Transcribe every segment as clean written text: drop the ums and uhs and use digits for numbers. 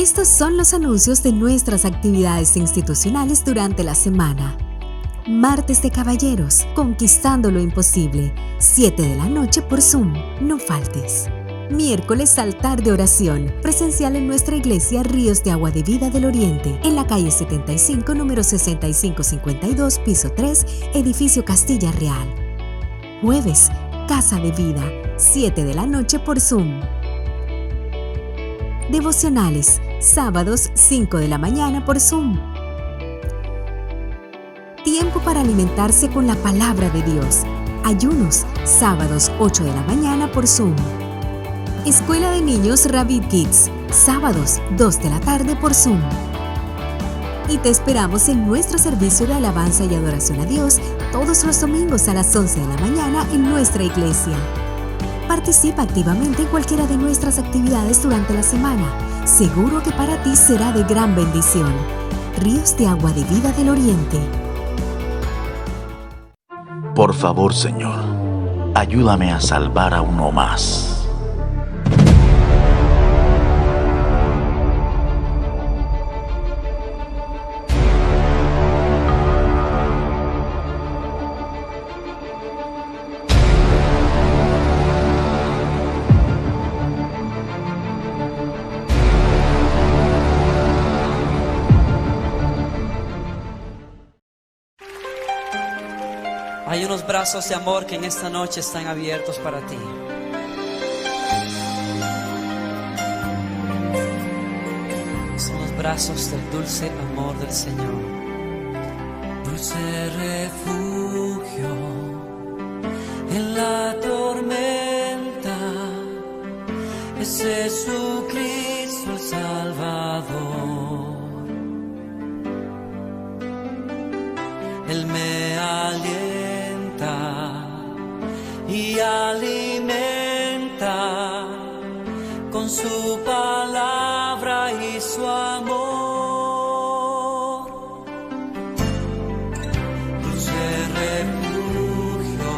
Estos son los anuncios de nuestras actividades institucionales durante la semana. Martes de Caballeros, Conquistando lo Imposible, 7 de la noche por Zoom, no faltes. Miércoles, altar de oración, presencial en nuestra iglesia Ríos de Agua de Vida del Oriente, en la calle 75, número 6552, piso 3, edificio Castilla Real. Jueves, Casa de Vida, 7 de la noche por Zoom. Devocionales, sábados, 5 de la mañana por Zoom. Tiempo para alimentarse con la palabra de Dios. Ayunos, sábados, 8 de la mañana por Zoom. Escuela de Niños Rabbit Kids, sábados, 2 de la tarde por Zoom. Y te esperamos en nuestro servicio de alabanza y adoración a Dios todos los domingos a las 11 de la mañana en nuestra iglesia. Participa activamente en cualquiera de nuestras actividades durante la semana. Seguro que para ti será de gran bendición. Ríos de Agua de Vida del Oriente. Por favor, Señor, ayúdame a salvar a uno más. Hay unos brazos de amor que en esta noche están abiertos para ti. Son los brazos del dulce amor del Señor. Dulce refugio en la tormenta es Jesucristo el Salvador. Él me alienta y alimenta con su palabra y su amor. Dulce refugio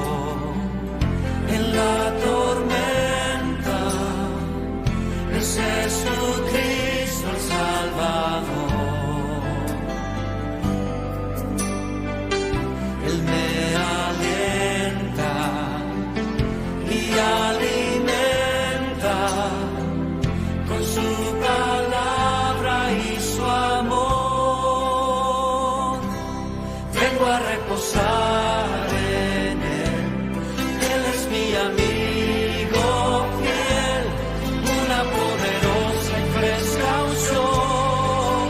en la tormenta es Jesucristo el Salvador. Él me alienta y alimenta con su palabra y su amor. Vengo a reposar en Él. Él es mi amigo fiel, una poderosa y fresca unción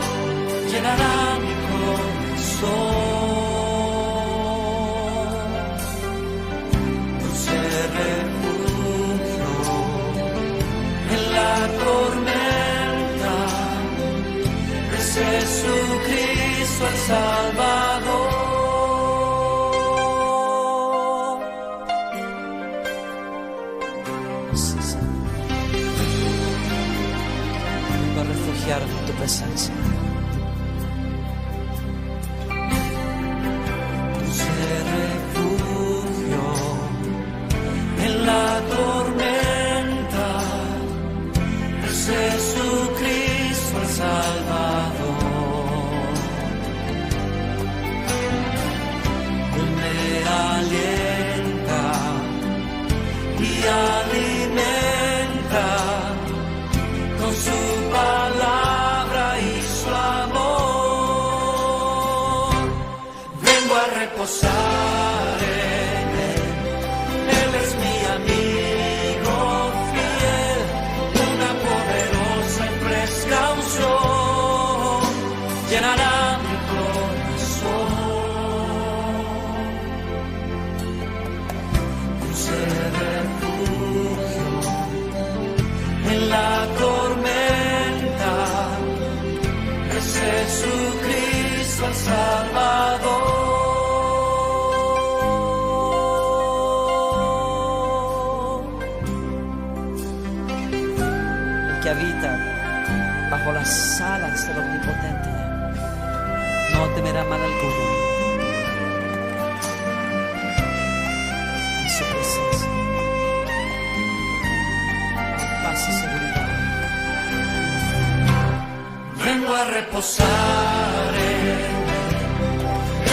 llenará mi corazón. Jesucristo el Salvador. Sí, Señor. Vengo a refugiarme en tu presencia. Dulce refugio en la tormenta es Jesucristo el Salvador. Alienta y alimenta con su palabra y su amor. Vengo a reposar en Él. Él es mi amigo fiel, una poderosa y fresca unción llenará mi corazón. Refugio en la tormenta es Jesucristo el Salvador. El que habita bajo las alas del Omnipotente no temerá mal alguno. Su presencia, paz y seguridad. a reposar en Él.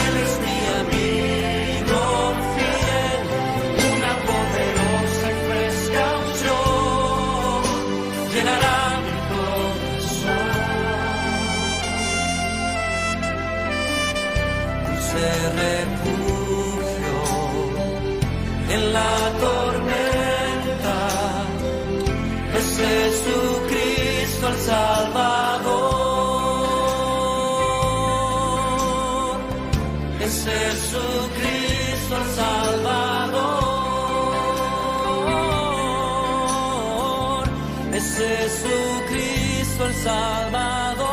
Él es mi amigo fiel, una poderosa y fresca unción llenará mi corazón. Dulce refugio en la tormenta es Jesucristo el Salvador. Es Jesucristo el Salvador. Es Jesucristo el Salvador.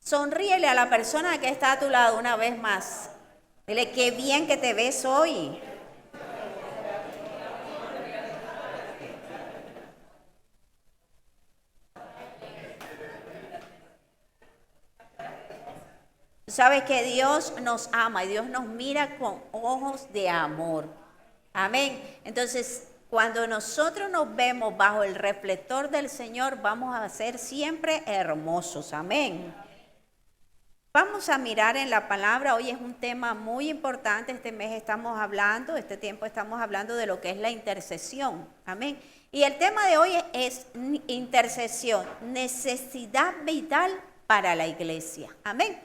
Sonríele a la persona que está a tu lado una vez más. Dile, qué bien que te ves hoy. Sabes que Dios nos ama y Dios nos mira con ojos de amor. Amén. Entonces, cuando nosotros nos vemos bajo el reflector del Señor, vamos a ser siempre hermosos. Amén. Vamos a mirar en la palabra. Hoy es un tema muy importante. Este mes estamos hablando, este tiempo estamos hablando de lo que es la intercesión. Amén. Y el tema de hoy es intercesión, necesidad vital para la iglesia. Amén.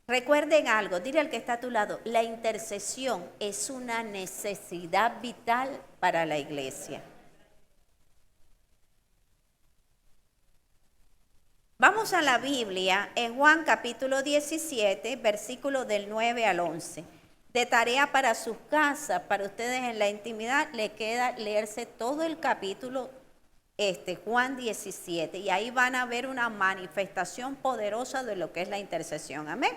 Recuerden algo, dile al que está a tu lado, la intercesión es una necesidad vital para la iglesia. Vamos a la Biblia en Juan capítulo 17, versículos del 9 al 11. De tarea para sus casas, para ustedes en la intimidad, le queda leerse todo el capítulo Juan 17. Y ahí van a ver una manifestación poderosa de lo que es la intercesión. Amén.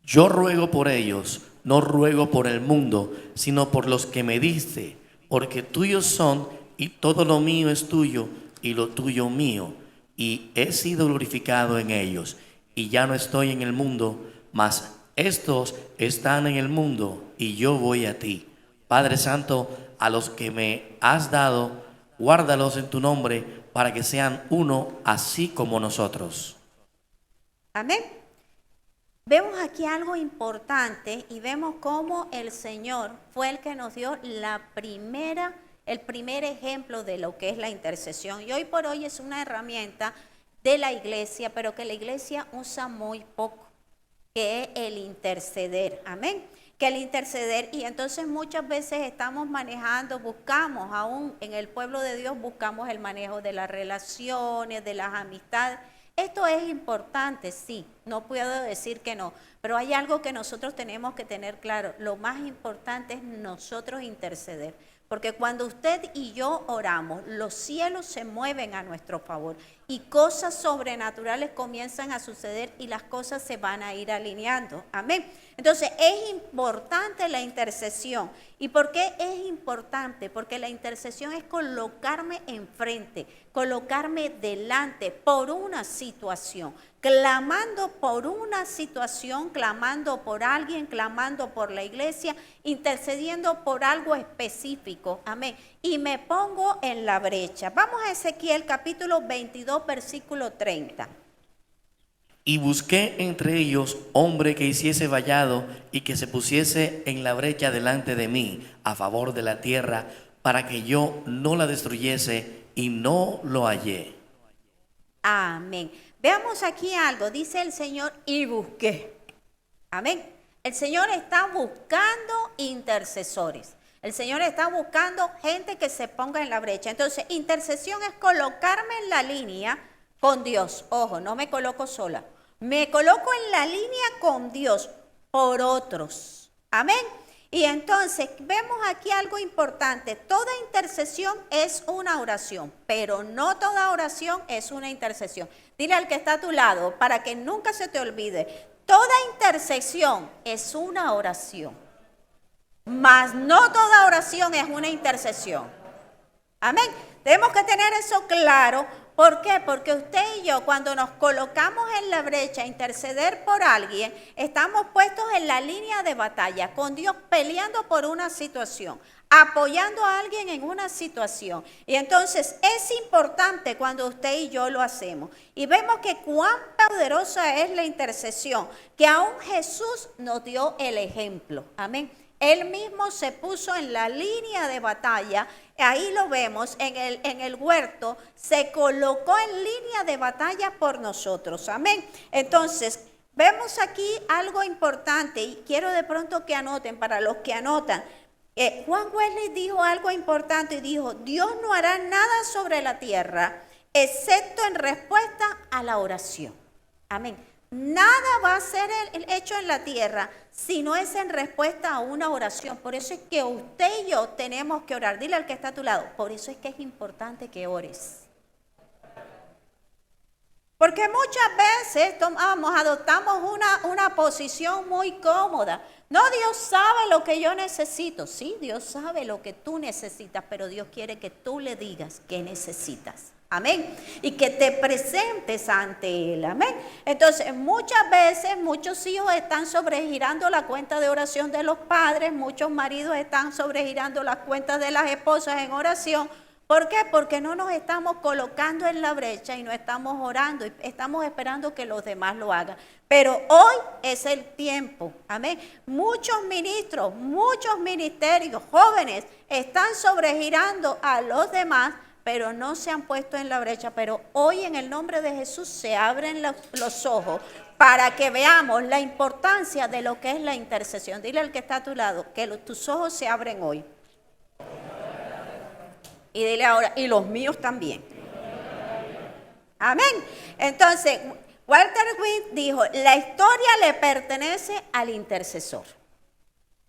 Yo ruego por ellos, no ruego por el mundo, sino por los que me diste, porque tuyos son y todo lo mío es tuyo y lo tuyo mío. Y he sido glorificado en ellos, y ya no estoy en el mundo, mas estos están en el mundo, y yo voy a ti. Padre Santo, a los que me has dado, guárdalos en tu nombre, para que sean uno, así como nosotros. Amén. Vemos aquí algo importante y vemos cómo el Señor fue el que nos dio el primer ejemplo de lo que es la intercesión. Y hoy por hoy es una herramienta de la iglesia, pero que la iglesia usa muy poco, que es el interceder. Amén. Que el interceder, y entonces muchas veces estamos manejando, buscamos aún en el pueblo de Dios, buscamos el manejo de las relaciones, de las amistades. Esto es importante, sí, no puedo decir que no, pero hay algo que nosotros tenemos que tener claro. Lo más importante es nosotros interceder, porque cuando usted y yo oramos, los cielos se mueven a nuestro favor y cosas sobrenaturales comienzan a suceder y las cosas se van a ir alineando. Amén. Entonces es importante la intercesión. ¿Y por qué es importante? Porque la intercesión es colocarme enfrente, colocarme delante por una situación, clamando por una situación, clamando por alguien, clamando por la iglesia, intercediendo por algo específico. Amén. Y me pongo en la brecha. Vamos a Ezequiel capítulo 22, versículo 30. Y busqué entre ellos hombre que hiciese vallado y que se pusiese en la brecha delante de mí a favor de la tierra, para que yo no la destruyese, y no lo hallé. Amén. Veamos aquí algo, dice el Señor, y busqué. Amén. El Señor está buscando intercesores. El Señor está buscando gente que se ponga en la brecha. Entonces, intercesión es colocarme en la línea con Dios. Ojo, no me coloco sola. Me coloco en la línea con Dios por otros. Amén. Y entonces vemos aquí algo importante. Toda intercesión es una oración, pero no toda oración es una intercesión. Dile al que está a tu lado para que nunca se te olvide. Toda intercesión es una oración, mas no toda oración es una intercesión. Amén. Tenemos que tener eso claro. ¿Por qué? Porque usted y yo, cuando nos colocamos en la brecha a interceder por alguien, estamos puestos en la línea de batalla con Dios, peleando por una situación. apoyando a alguien en una situación. Y entonces es importante cuando usted y yo lo hacemos. Y vemos que cuán poderosa es la intercesión, que aún Jesús nos dio el ejemplo. Amén. Él mismo se puso en la línea de batalla. Ahí lo vemos en el huerto, se colocó en línea de batalla por nosotros. Amén. Entonces, vemos aquí algo importante y quiero de pronto que anoten, para los que anotan. Juan Wesley dijo algo importante y dijo: Dios no hará nada sobre la tierra excepto en respuesta a la oración. Amén. Nada va a ser hecho en la tierra si no es en respuesta a una oración. Por eso es que usted y yo tenemos que orar. Dile al que está a tu lado, por eso es que es importante que ores. Porque muchas veces adoptamos una posición muy cómoda. No, Dios sabe lo que yo necesito. Sí, Dios sabe lo que tú necesitas, pero Dios quiere que tú le digas qué necesitas. Amén. Y que te presentes ante Él. Amén. Entonces, muchas veces, muchos hijos están sobregirando la cuenta de oración de los padres. Muchos maridos están sobregirando las cuentas de las esposas en oración. ¿Por qué? Porque no nos estamos colocando en la brecha y no estamos orando y estamos esperando que los demás lo hagan. Pero hoy es el tiempo. Amén. Muchos ministros, muchos ministerios, jóvenes están sobregirando a los demás, pero no se han puesto en la brecha. Pero hoy en el nombre de Jesús se abren los ojos para que veamos la importancia de lo que es la intercesión. Dile al que está a tu lado que tus ojos se abren hoy. Y dile ahora, y los míos también. Amén. Entonces, Walter Witt dijo, la historia le pertenece al intercesor.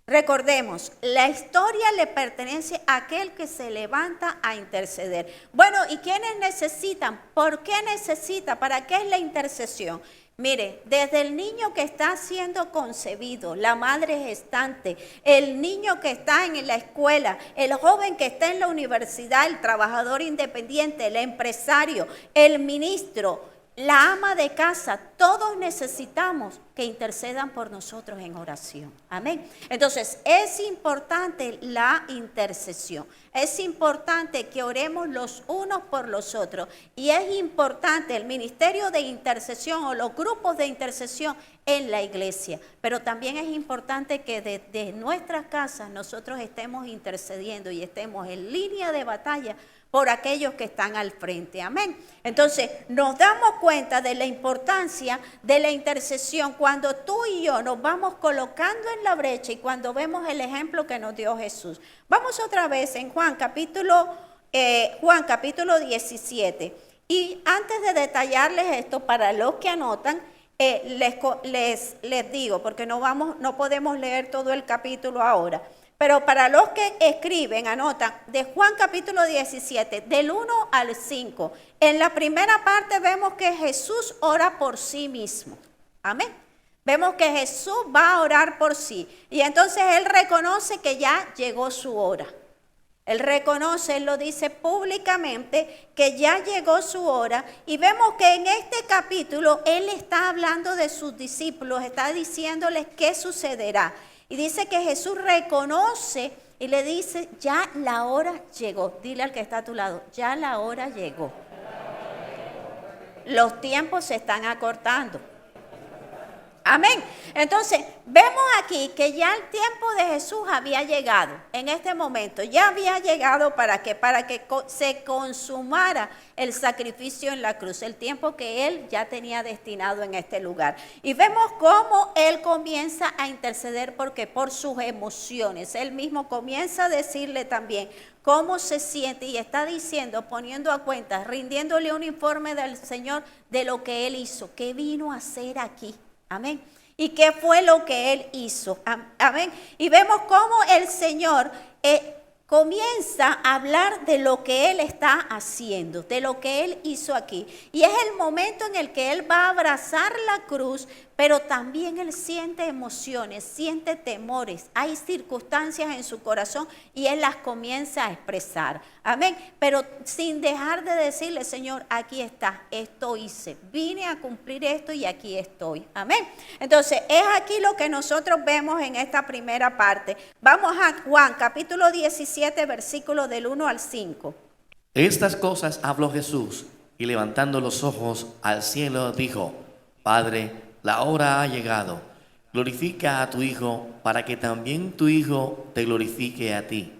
Recordemos, la historia le pertenece a aquel que se levanta a interceder. Bueno, ¿y quiénes necesitan? ¿Por qué necesita? ¿Para qué es la intercesión? Mire, desde el niño que está siendo concebido, la madre gestante, el niño que está en la escuela, el joven que está en la universidad, el trabajador independiente, el empresario, el ministro, la ama de casa, todos necesitamos que intercedan por nosotros en oración. Amén. Entonces, es importante la intercesión. Es importante que oremos los unos por los otros. Y es importante el ministerio de intercesión o los grupos de intercesión en la iglesia. Pero también es importante que desde nuestras casas nosotros estemos intercediendo y estemos en línea de batalla por aquellos que están al frente. Amén. Entonces, nos damos cuenta de la importancia de la intercesión cuando tú y yo nos vamos colocando en la brecha y cuando vemos el ejemplo que nos dio Jesús. Vamos otra vez en Juan capítulo 17. Y antes de detallarles esto, para los que anotan, les digo, porque no podemos leer todo el capítulo ahora. Pero para los que escriben, anotan, de Juan capítulo 17, del 1 al 5. En la primera parte vemos que Jesús ora por sí mismo. Amén. Vemos que Jesús va a orar por sí. Y entonces Él reconoce que ya llegó su hora. Él reconoce, Él lo dice públicamente, que ya llegó su hora. Y vemos que en este capítulo Él está hablando de sus discípulos, está diciéndoles qué sucederá. Y dice que Jesús reconoce y le dice, ya la hora llegó. Dile al que está a tu lado, ya la hora llegó. Los tiempos se están acortando. Amén. Entonces, vemos aquí que ya el tiempo de Jesús había llegado. En este momento, ya había llegado para que se consumara el sacrificio en la cruz. El tiempo que Él ya tenía destinado en este lugar. Y vemos cómo Él comienza a interceder porque por sus emociones. Él mismo comienza a decirle también cómo se siente y está diciendo, poniendo a cuenta, rindiéndole un informe del Señor de lo que Él hizo, qué vino a hacer aquí. Amén. ¿Y qué fue lo que Él hizo? Amén. Y vemos cómo el Señor comienza a hablar de lo que Él está haciendo, de lo que Él hizo aquí. Y es el momento en el que Él va a abrazar la cruz pero también él siente emociones, siente temores, hay circunstancias en su corazón y él las comienza a expresar. Amén. Pero sin dejar de decirle, Señor, aquí está, esto hice, vine a cumplir esto y aquí estoy. Amén. Entonces, es aquí lo que nosotros vemos en esta primera parte. Vamos a Juan, capítulo 17, versículos del 1 al 5. Estas cosas habló Jesús, y levantando los ojos al cielo dijo: Padre, la hora ha llegado. Glorifica a tu Hijo, para que también tu Hijo te glorifique a ti.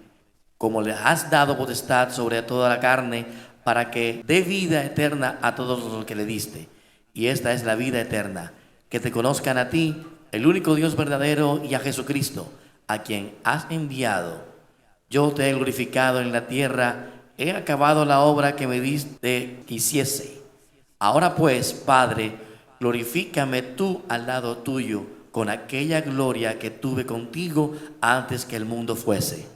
Como le has dado potestad sobre toda la carne, para que dé vida eterna a todos los que le diste. Y esta es la vida eterna, que te conozcan a ti, el único Dios verdadero, y a Jesucristo, a quien has enviado. Yo te he glorificado en la tierra, he acabado la obra que me diste que hiciese. Ahora pues, Padre, glorifícame tú al lado tuyo, con aquella gloria que tuve contigo antes que el mundo fuese.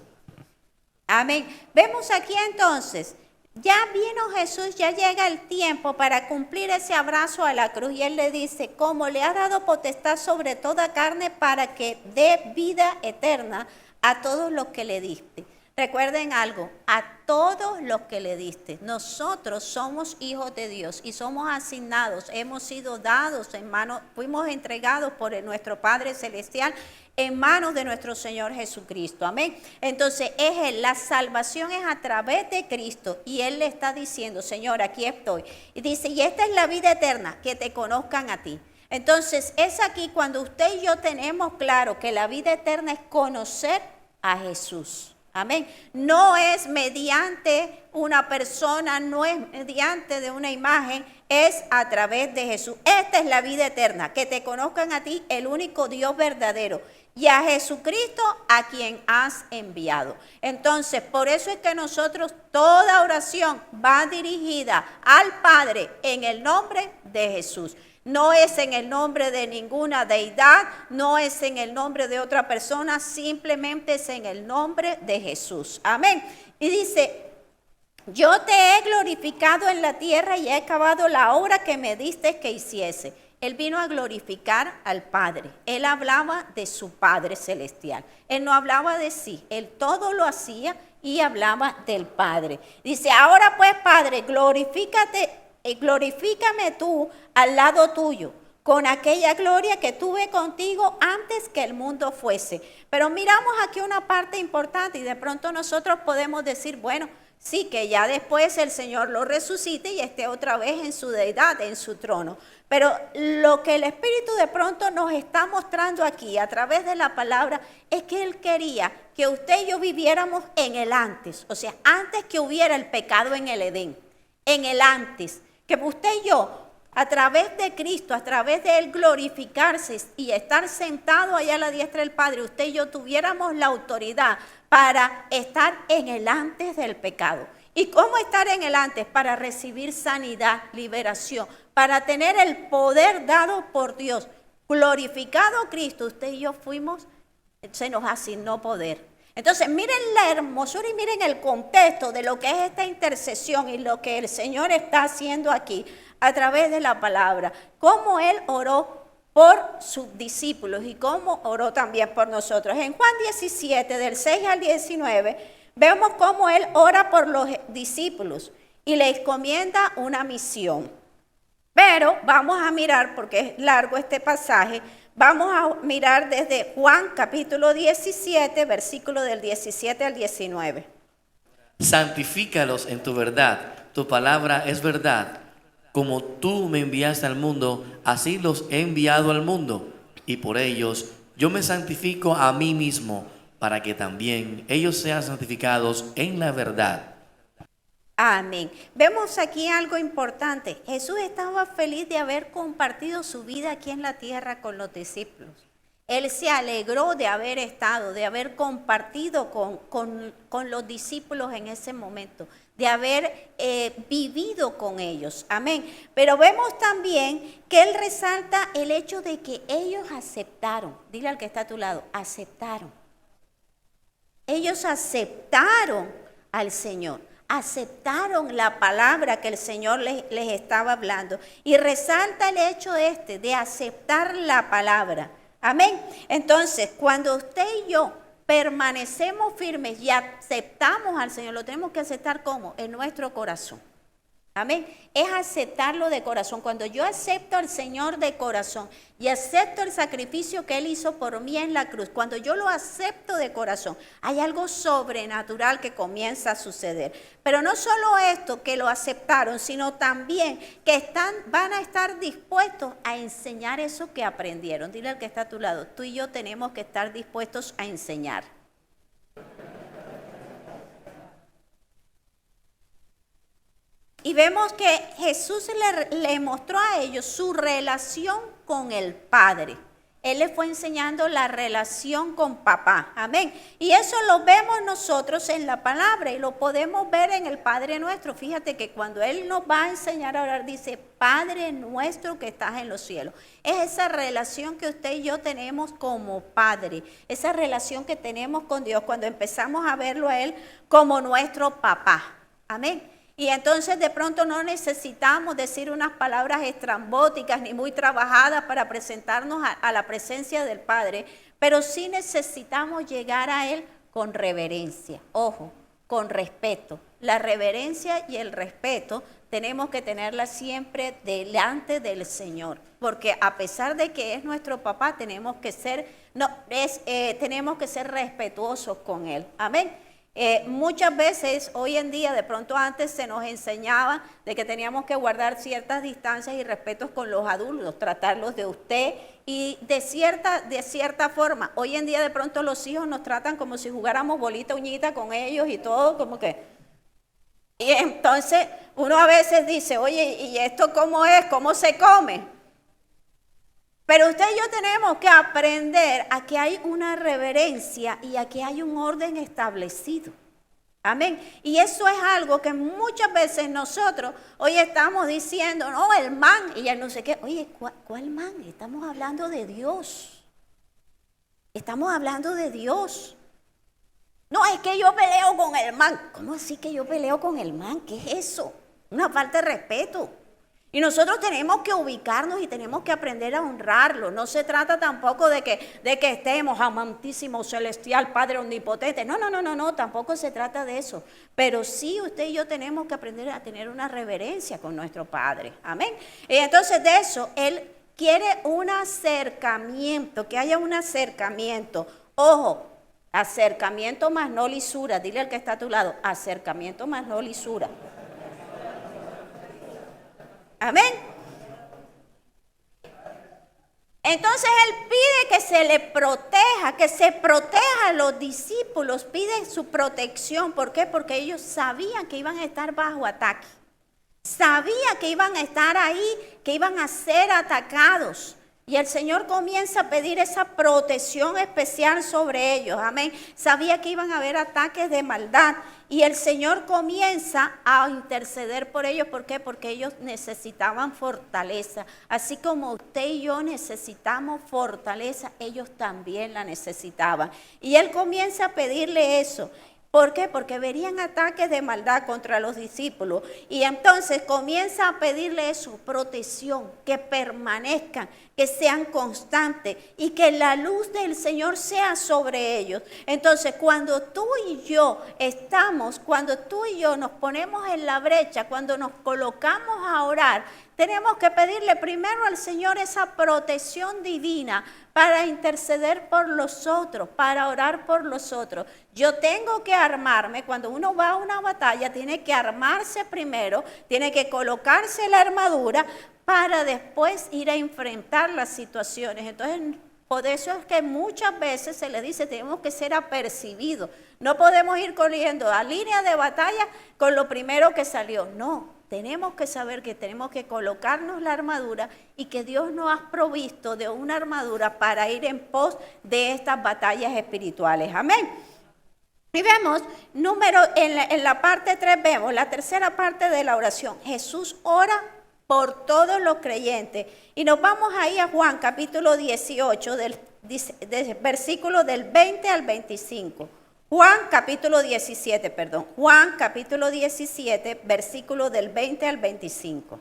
Amén. Vemos aquí entonces, ya vino Jesús, ya llega el tiempo para cumplir ese abrazo a la cruz. Y él le dice, como le has dado potestad sobre toda carne para que dé vida eterna a todos los que le diste. Recuerden algo, a todos los que le diste. Nosotros somos hijos de Dios y somos asignados, hemos sido dados en manos, fuimos entregados por nuestro Padre Celestial en manos de nuestro Señor Jesucristo. Amén. Entonces, la salvación es a través de Cristo y Él le está diciendo, Señor, aquí estoy. Y dice, y esta es la vida eterna, que te conozcan a ti. Entonces, es aquí cuando usted y yo tenemos claro que la vida eterna es conocer a Jesús. Amén. No es mediante una persona, no es mediante de una imagen, es a través de Jesús. Esta es la vida eterna, que te conozcan a ti, el único Dios verdadero, y a Jesucristo a quien has enviado. Entonces, por eso es que nosotros, toda oración va dirigida al Padre en el nombre de Jesús. No es en el nombre de ninguna deidad, no es en el nombre de otra persona, simplemente es en el nombre de Jesús. Amén. Y dice, yo te he glorificado en la tierra y he acabado la obra que me diste que hiciese. Él vino a glorificar al Padre. Él hablaba de su Padre Celestial. Él no hablaba de sí, él todo lo hacía y hablaba del Padre. Dice, ahora pues, Padre, glorifícame tú al lado tuyo, con aquella gloria que tuve contigo antes que el mundo fuese. Pero miramos aquí una parte importante y de pronto nosotros podemos decir, bueno, sí, que ya después el Señor lo resucite y esté otra vez en su deidad, en su trono. Pero lo que el Espíritu de pronto nos está mostrando aquí a través de la palabra es que Él quería que usted y yo viviéramos en el antes. O sea, antes que hubiera el pecado en el Edén, en el antes. Que usted y yo, a través de Cristo, a través de Él glorificarse y estar sentado allá a la diestra del Padre, usted y yo tuviéramos la autoridad para estar en el antes del pecado. ¿Y cómo estar en el antes? Para recibir sanidad, liberación, para tener el poder dado por Dios. Glorificado Cristo, usted y yo se nos asignó poder. Entonces, miren la hermosura y miren el contexto de lo que es esta intercesión y lo que el Señor está haciendo aquí a través de la palabra. Cómo Él oró por sus discípulos y cómo oró también por nosotros. En Juan 17, del 6 al 19, vemos cómo Él ora por los discípulos y les encomienda una misión. Pero vamos a mirar, porque es largo este pasaje, vamos a mirar desde Juan capítulo 17, versículo del 17 al 19. Santifícalos en tu verdad, tu palabra es verdad. Como tú me enviaste al mundo, así los he enviado al mundo. Y por ellos yo me santifico a mí mismo, para que también ellos sean santificados en la verdad. Amén. Vemos aquí algo importante. Jesús estaba feliz de haber compartido su vida aquí en la tierra con los discípulos. Él se alegró de haber estado, de haber compartido con los discípulos en ese momento, de haber vivido con ellos. Amén. Pero vemos también que Él resalta el hecho de que ellos aceptaron. Dile al que está a tu lado, aceptaron. Ellos aceptaron al Señor. aceptaron la palabra que el Señor les estaba hablando. Y resalta el hecho de aceptar la palabra. Amén. Entonces, cuando usted y yo permanecemos firmes y aceptamos al Señor, lo tenemos que aceptar ¿cómo? En nuestro corazón. Amén. Es aceptarlo de corazón. Cuando yo acepto al Señor de corazón y acepto el sacrificio que Él hizo por mí en la cruz, cuando yo lo acepto de corazón, hay algo sobrenatural que comienza a suceder. Pero no solo esto que lo aceptaron, sino también que van a estar dispuestos a enseñar eso que aprendieron. Dile al que está a tu lado, tú y yo tenemos que estar dispuestos a enseñar. Y vemos que Jesús le mostró a ellos su relación con el Padre. Él les fue enseñando la relación con papá. Amén. Y eso lo vemos nosotros en la palabra y lo podemos ver en el Padre Nuestro. Fíjate que cuando Él nos va a enseñar a orar, dice, Padre Nuestro que estás en los cielos. Es esa relación que usted y yo tenemos como Padre. Esa relación que tenemos con Dios cuando empezamos a verlo a Él como nuestro papá. Amén. Y entonces de pronto no necesitamos decir unas palabras estrambóticas ni muy trabajadas para presentarnos a la presencia del Padre, pero sí necesitamos llegar a Él con reverencia, ojo, con respeto. La reverencia y el respeto tenemos que tenerla siempre delante del Señor, porque a pesar de que es nuestro papá, tenemos que ser respetuosos con Él. Amén. Muchas veces hoy en día, de pronto antes se nos enseñaba de que teníamos que guardar ciertas distancias y respetos con los adultos, tratarlos de usted y de cierta forma. Hoy en día de pronto los hijos nos tratan como si jugáramos bolita uñita con ellos y todo como que. Y entonces uno a veces dice, oye, ¿y esto cómo es? ¿Cómo se come? Pero usted y yo tenemos que aprender a que hay una reverencia y a que hay un orden establecido. Amén. Y eso es algo que muchas veces nosotros hoy estamos diciendo, no, el man, y ya no sé qué. Oye, ¿cuál man? Estamos hablando de Dios. Estamos hablando de Dios. No, es que yo peleo con el man. ¿Cómo así que yo peleo con el man? ¿Qué es eso? Una falta de respeto. Y nosotros tenemos que ubicarnos y tenemos que aprender a honrarlo. No se trata tampoco de que estemos amantísimo celestial, Padre omnipotente. No, tampoco se trata de eso. Pero sí usted y yo tenemos que aprender a tener una reverencia con nuestro Padre. Amén. Y entonces de eso, Él quiere un acercamiento, que haya un acercamiento. Ojo, acercamiento más no lisura. Dile al que está a tu lado, acercamiento más no lisura. Amén. Entonces Él pide que se le proteja, que se proteja a los discípulos, pide su protección. ¿Por qué? Porque ellos sabían que iban a estar bajo ataque. Sabían que iban a estar ahí, que iban a ser atacados. Y el Señor comienza a pedir esa protección especial sobre ellos. Amén. Sabía que iban a haber ataques de maldad. Y el Señor comienza a interceder por ellos. ¿Por qué? Porque ellos necesitaban fortaleza. Así como usted y yo necesitamos fortaleza, ellos también la necesitaban. Y Él comienza a pedirle eso. ¿Por qué? Porque verían ataques de maldad contra los discípulos. Y entonces comienza a pedirle eso, protección, que permanezcan, que sean constantes y que la luz del Señor sea sobre ellos. Entonces, cuando tú y yo nos ponemos en la brecha, cuando nos colocamos a orar, tenemos que pedirle primero al Señor esa protección divina para interceder por los otros, para orar por los otros. Yo tengo que armarme, cuando uno va a una batalla, tiene que armarse primero, tiene que colocarse la armadura para después ir a enfrentar las situaciones. Entonces, por eso es que muchas veces se le dice, tenemos que ser apercibidos. No podemos ir corriendo a línea de batalla con lo primero que salió. No. Tenemos que saber que tenemos que colocarnos la armadura y que Dios nos ha provisto de una armadura para ir en pos de estas batallas espirituales. Amén. Y vemos, en la parte 3 vemos la tercera parte de la oración. Jesús ora por todos los creyentes. Y nos vamos ahí a Juan capítulo 18, del versículo del 20 al 25. Juan capítulo 17, versículo del 20 al 25.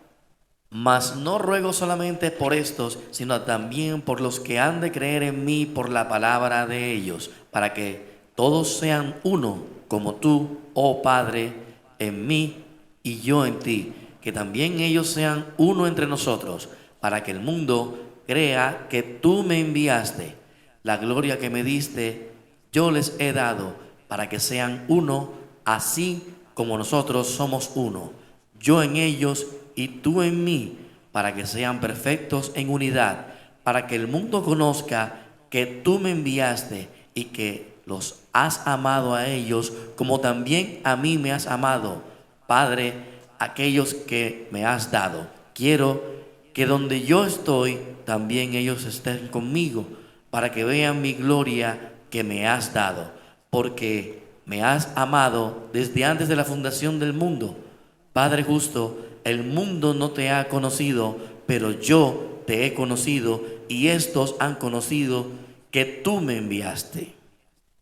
Mas no ruego solamente por estos, sino también por los que han de creer en mí por la palabra de ellos, para que todos sean uno, como tú, oh Padre, en mí y yo en ti, que también ellos sean uno entre nosotros, para que el mundo crea que tú me enviaste. La gloria que me diste, yo les he dado, para que sean uno, así como nosotros somos uno, yo en ellos y tú en mí, para que sean perfectos en unidad, para que el mundo conozca que tú me enviaste y que los has amado a ellos como también a mí me has amado. Padre, aquellos que me has dado, quiero que donde yo estoy, también ellos estén conmigo, para que vean mi gloria que me has dado, porque me has amado desde antes de la fundación del mundo. Padre justo, el mundo no te ha conocido, pero yo te he conocido y estos han conocido que tú me enviaste.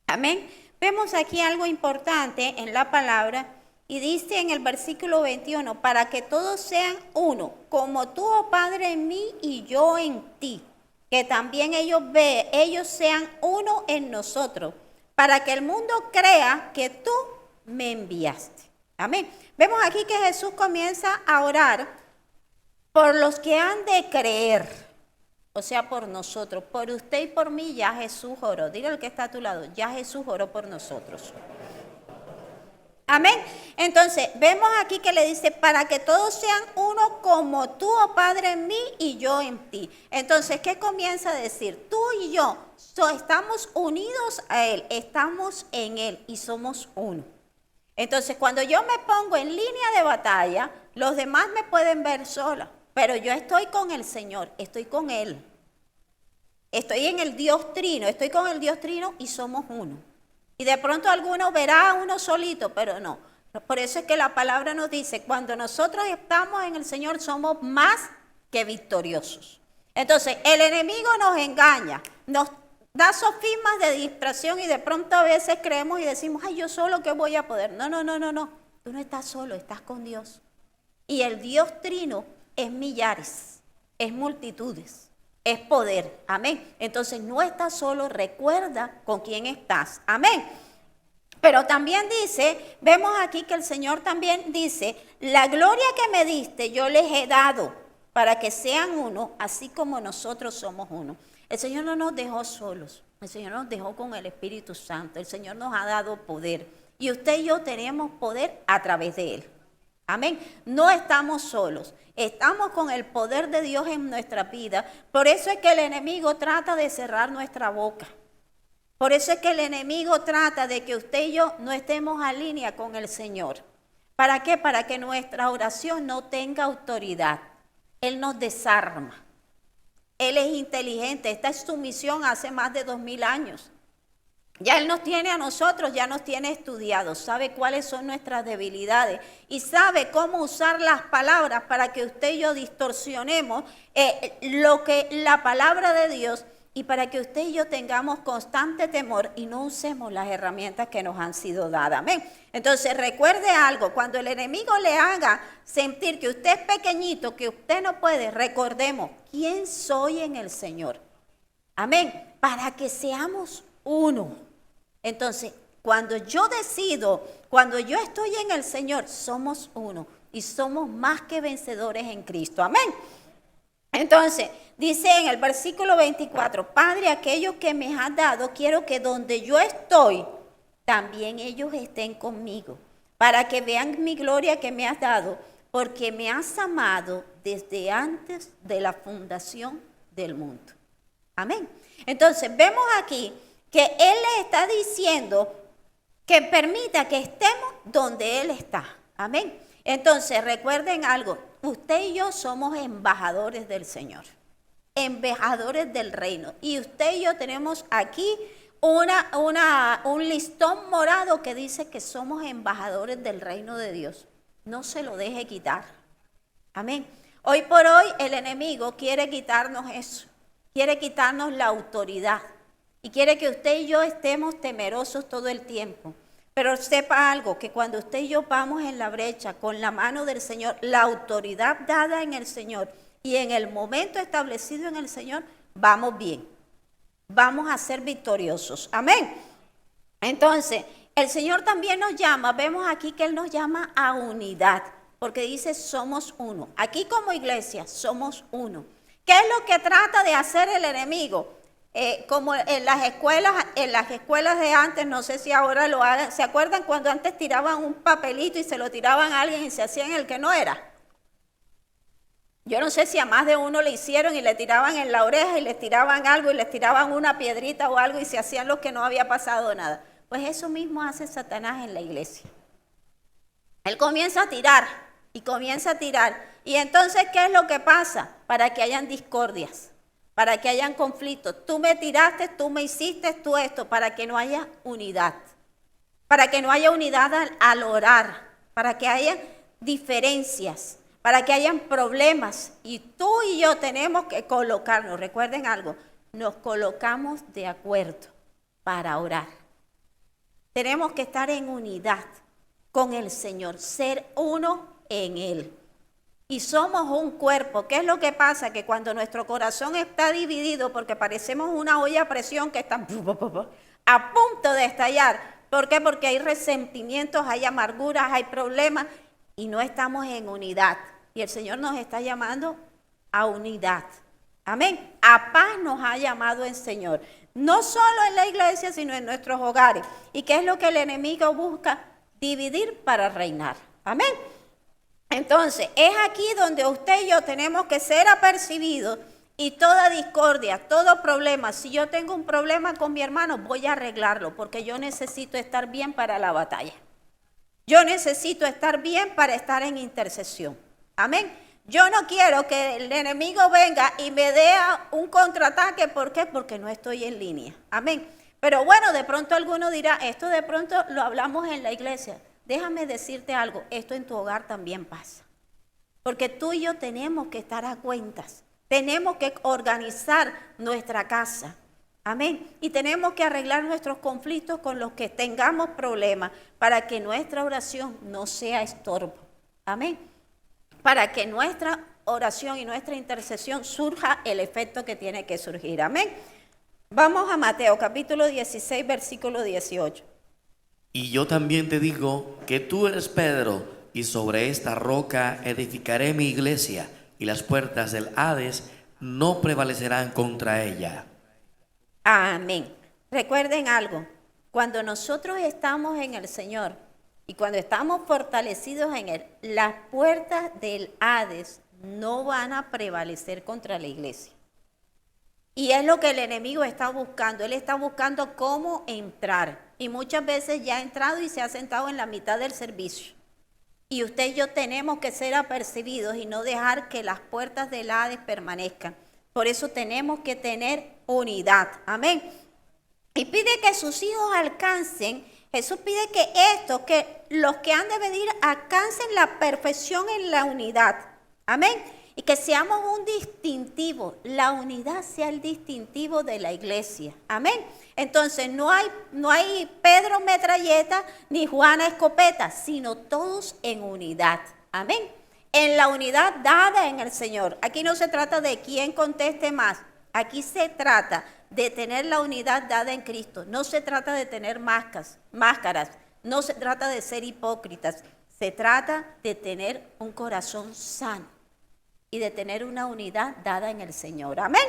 Amén. Vemos aquí algo importante en la palabra y dice en el versículo 21, para que todos sean uno, como tú, oh Padre, en mí y yo en ti, que también ellos sean uno en nosotros, para que el mundo crea que tú me enviaste. Amén. Vemos aquí que Jesús comienza a orar por los que han de creer, o sea, por nosotros, por usted y por mí. Ya Jesús oró. Dile al que está a tu lado, ya Jesús oró por nosotros. Amén. Entonces, vemos aquí que le dice, para que todos sean uno como tú, oh Padre, en mí y yo en ti. Entonces, ¿qué comienza a decir? Tú y yo estamos unidos a Él, estamos en Él y somos uno. Entonces, cuando yo me pongo en línea de batalla, los demás me pueden ver sola, pero yo estoy con el Señor, estoy con Él. Estoy en el Dios Trino, estoy con el Dios Trino y somos uno. Y de pronto alguno verá a uno solito, pero no. Por eso es que la palabra nos dice, cuando nosotros estamos en el Señor somos más que victoriosos. Entonces, el enemigo nos engaña, nos da sofismas de distracción y de pronto a veces creemos y decimos, ay, yo solo que voy a poder. No. Tú no estás solo, estás con Dios. Y el Dios Trino es millares, es multitudes, es poder. Amén. Entonces no estás solo, recuerda con quién estás. Amén. Pero también dice, vemos aquí que el Señor también dice, la gloria que me diste yo les he dado para que sean uno, así como nosotros somos uno. El Señor no nos dejó solos, el Señor nos dejó con el Espíritu Santo, el Señor nos ha dado poder y usted y yo tenemos poder a través de Él. Amén. No estamos solos, estamos con el poder de Dios en nuestra vida. Por eso es que el enemigo trata de cerrar nuestra boca. Por eso es que el enemigo trata de que usted y yo no estemos en línea con el Señor. ¿Para qué? Para que nuestra oración no tenga autoridad. Él nos desarma. Él es inteligente. Esta es su misión hace más de 2000 años. Ya Él nos tiene a nosotros, ya nos tiene estudiados, sabe cuáles son nuestras debilidades y sabe cómo usar las palabras para que usted y yo distorsionemos lo que la palabra de Dios y para que usted y yo tengamos constante temor y no usemos las herramientas que nos han sido dadas. Amén. Entonces recuerde algo, cuando el enemigo le haga sentir que usted es pequeñito, que usted no puede, recordemos quién soy en el Señor. Amén. Para que seamos uno. Entonces, cuando yo decido, cuando yo estoy en el Señor, somos uno y somos más que vencedores en Cristo. Amén. Entonces, dice en el versículo 24, Padre, aquellos que me has dado, quiero que donde yo estoy, también ellos estén conmigo, para que vean mi gloria que me has dado, porque me has amado desde antes de la fundación del mundo. Amén. Entonces, vemos aquí que Él le está diciendo que permita que estemos donde Él está. Amén. Entonces, recuerden algo. Usted y yo somos embajadores del Señor. Embajadores del reino. Y usted y yo tenemos aquí un listón morado que dice que somos embajadores del reino de Dios. No se lo deje quitar. Amén. Hoy por hoy el enemigo quiere quitarnos eso. Quiere quitarnos la autoridad. y quiere que usted y yo estemos temerosos todo el tiempo. Pero sepa algo, que cuando usted y yo vamos en la brecha con la mano del Señor, la autoridad dada en el Señor y en el momento establecido en el Señor, vamos bien. Vamos a ser victoriosos. Amén. Entonces, el Señor también nos llama, vemos aquí que Él nos llama a unidad, porque dice somos uno. Aquí como iglesia somos uno. ¿Qué es lo que trata de hacer el enemigo? Como en las escuelas de antes, no sé si ahora lo hagan, ¿se acuerdan cuando antes tiraban un papelito y se lo tiraban a alguien y se hacían el que no era? Yo no sé si a más de uno le hicieron y le tiraban en la oreja y les tiraban algo y les tiraban una piedrita o algo y se hacían los que no había pasado nada. Pues eso mismo hace Satanás en la iglesia. Él comienza a tirar y comienza a tirar. Y entonces, ¿qué es lo que pasa? Para que hayan discordias, para que hayan conflictos. Tú me tiraste, tú me hiciste, tú esto, para que no haya unidad. Para que no haya unidad al orar, para que haya diferencias, para que hayan problemas. Y tú y yo tenemos que colocarnos, recuerden algo, nos colocamos de acuerdo para orar. Tenemos que estar en unidad con el Señor, ser uno en Él. Y somos un cuerpo. ¿Qué es lo que pasa? Que cuando nuestro corazón está dividido, porque parecemos una olla a presión que está a punto de estallar. ¿Por qué? Porque hay resentimientos, hay amarguras, hay problemas y no estamos en unidad. Y el Señor nos está llamando a unidad. Amén. A paz nos ha llamado el Señor. No solo en la iglesia, sino en nuestros hogares. ¿Y qué es lo que el enemigo busca? Dividir para reinar. Amén. Entonces, es aquí donde usted y yo tenemos que ser apercibidos y toda discordia, todo problema. Si yo tengo un problema con mi hermano, voy a arreglarlo porque yo necesito estar bien para la batalla. Yo necesito estar bien para estar en intercesión. Amén. Yo no quiero que el enemigo venga y me dé un contraataque. ¿Por qué? Porque no estoy en línea. Amén. Pero bueno, de pronto alguno dirá, esto de pronto lo hablamos en la iglesia. Déjame decirte algo, esto en tu hogar también pasa. Porque tú y yo tenemos que estar a cuentas. Tenemos que organizar nuestra casa. Amén. Y tenemos que arreglar nuestros conflictos con los que tengamos problemas para que nuestra oración no sea estorbo. Amén. Para que nuestra oración y nuestra intercesión surja el efecto que tiene que surgir. Amén. Vamos a Mateo capítulo 16, versículo 18. Y yo también te digo que tú eres Pedro, y sobre esta roca edificaré mi iglesia, y las puertas del Hades no prevalecerán contra ella. Amén. Recuerden algo, cuando nosotros estamos en el Señor y cuando estamos fortalecidos en Él, las puertas del Hades no van a prevalecer contra la iglesia. Y es lo que el enemigo está buscando. Él está buscando cómo entrar. Y muchas veces ya ha entrado y se ha sentado en la mitad del servicio. Y usted y yo tenemos que ser apercibidos y no dejar que las puertas del Hades permanezcan. Por eso tenemos que tener unidad. Amén. Y pide que sus hijos alcancen, Jesús pide que los que han de venir alcancen la perfección en la unidad. Amén. Y que seamos un distintivo, la unidad sea el distintivo de la iglesia. Amén. Entonces no hay Pedro metralleta ni Juana escopeta, sino todos en unidad. Amén. En la unidad dada en el Señor. Aquí no se trata de quién conteste más. Aquí se trata de tener la unidad dada en Cristo. No se trata de tener máscaras. No se trata de ser hipócritas. Se trata de tener un corazón sano y de tener una unidad dada en el Señor. Amén.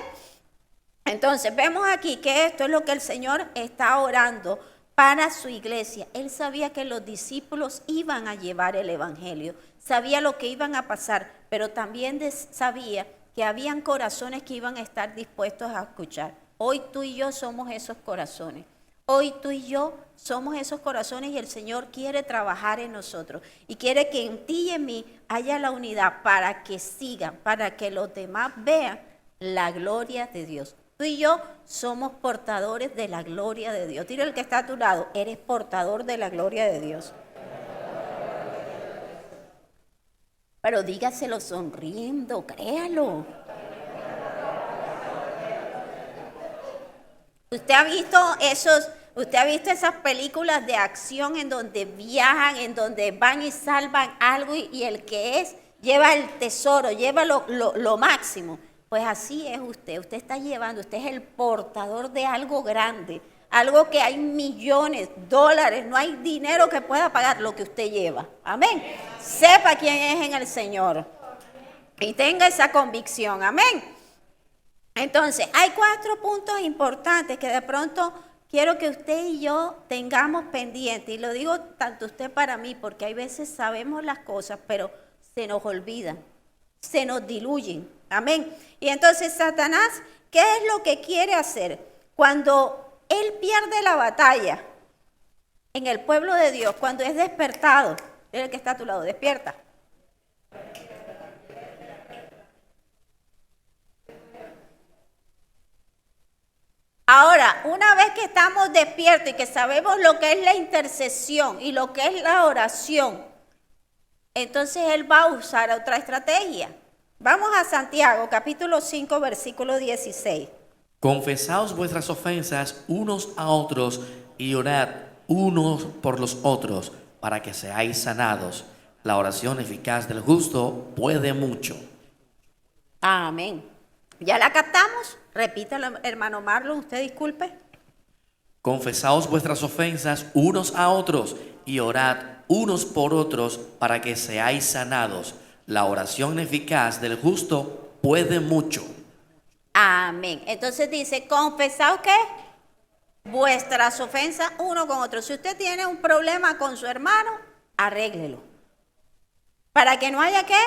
Entonces vemos aquí que esto es lo que el Señor está orando para su iglesia. Él sabía que los discípulos iban a llevar el evangelio, sabía lo que iban a pasar, pero también sabía que habían corazones que iban a estar dispuestos a escuchar. Hoy tú y yo somos esos corazones. Hoy tú y yo somos esos corazones y el Señor quiere trabajar en nosotros y quiere que en ti y en mí haya la unidad para que sigan, para que los demás vean la gloria de Dios. Tú y yo somos portadores de la gloria de Dios. Dile al que está a tu lado, eres portador de la gloria de Dios. Pero dígaselo sonriendo, créalo. Usted ha visto esas películas de acción en donde viajan, en donde van y salvan algo y el que es lleva el tesoro, lleva lo máximo. Pues así es usted está llevando, usted es el portador de algo grande, algo que hay millones, dólares, no hay dinero que pueda pagar lo que usted lleva. Amén. Sepa quién es en el Señor y tenga esa convicción. Amén. Entonces, hay 4 puntos importantes que de pronto quiero que usted y yo tengamos pendiente. Y lo digo tanto usted para mí, porque hay veces sabemos las cosas, pero se nos olvidan, se nos diluyen. Amén. Y entonces, Satanás, ¿qué es lo que quiere hacer? Cuando él pierde la batalla en el pueblo de Dios, cuando es despertado, es el que está a tu lado, despierta. Ahora, una vez que estamos despiertos y que sabemos lo que es la intercesión y lo que es la oración, entonces él va a usar otra estrategia. Vamos a Santiago, capítulo 5, versículo 16. Confesaos vuestras ofensas unos a otros y orad unos por los otros para que seáis sanados. La oración eficaz del justo puede mucho. Amén. ¿Ya la captamos? Repítalo, hermano Marlon, usted disculpe. Confesaos vuestras ofensas unos a otros y orad unos por otros para que seáis sanados. La oración eficaz del justo puede mucho. Amén. Entonces dice, confesaos ¿qué? Vuestras ofensas uno con otro. Si usted tiene un problema con su hermano, arréglelo. Para que no haya ¿qué?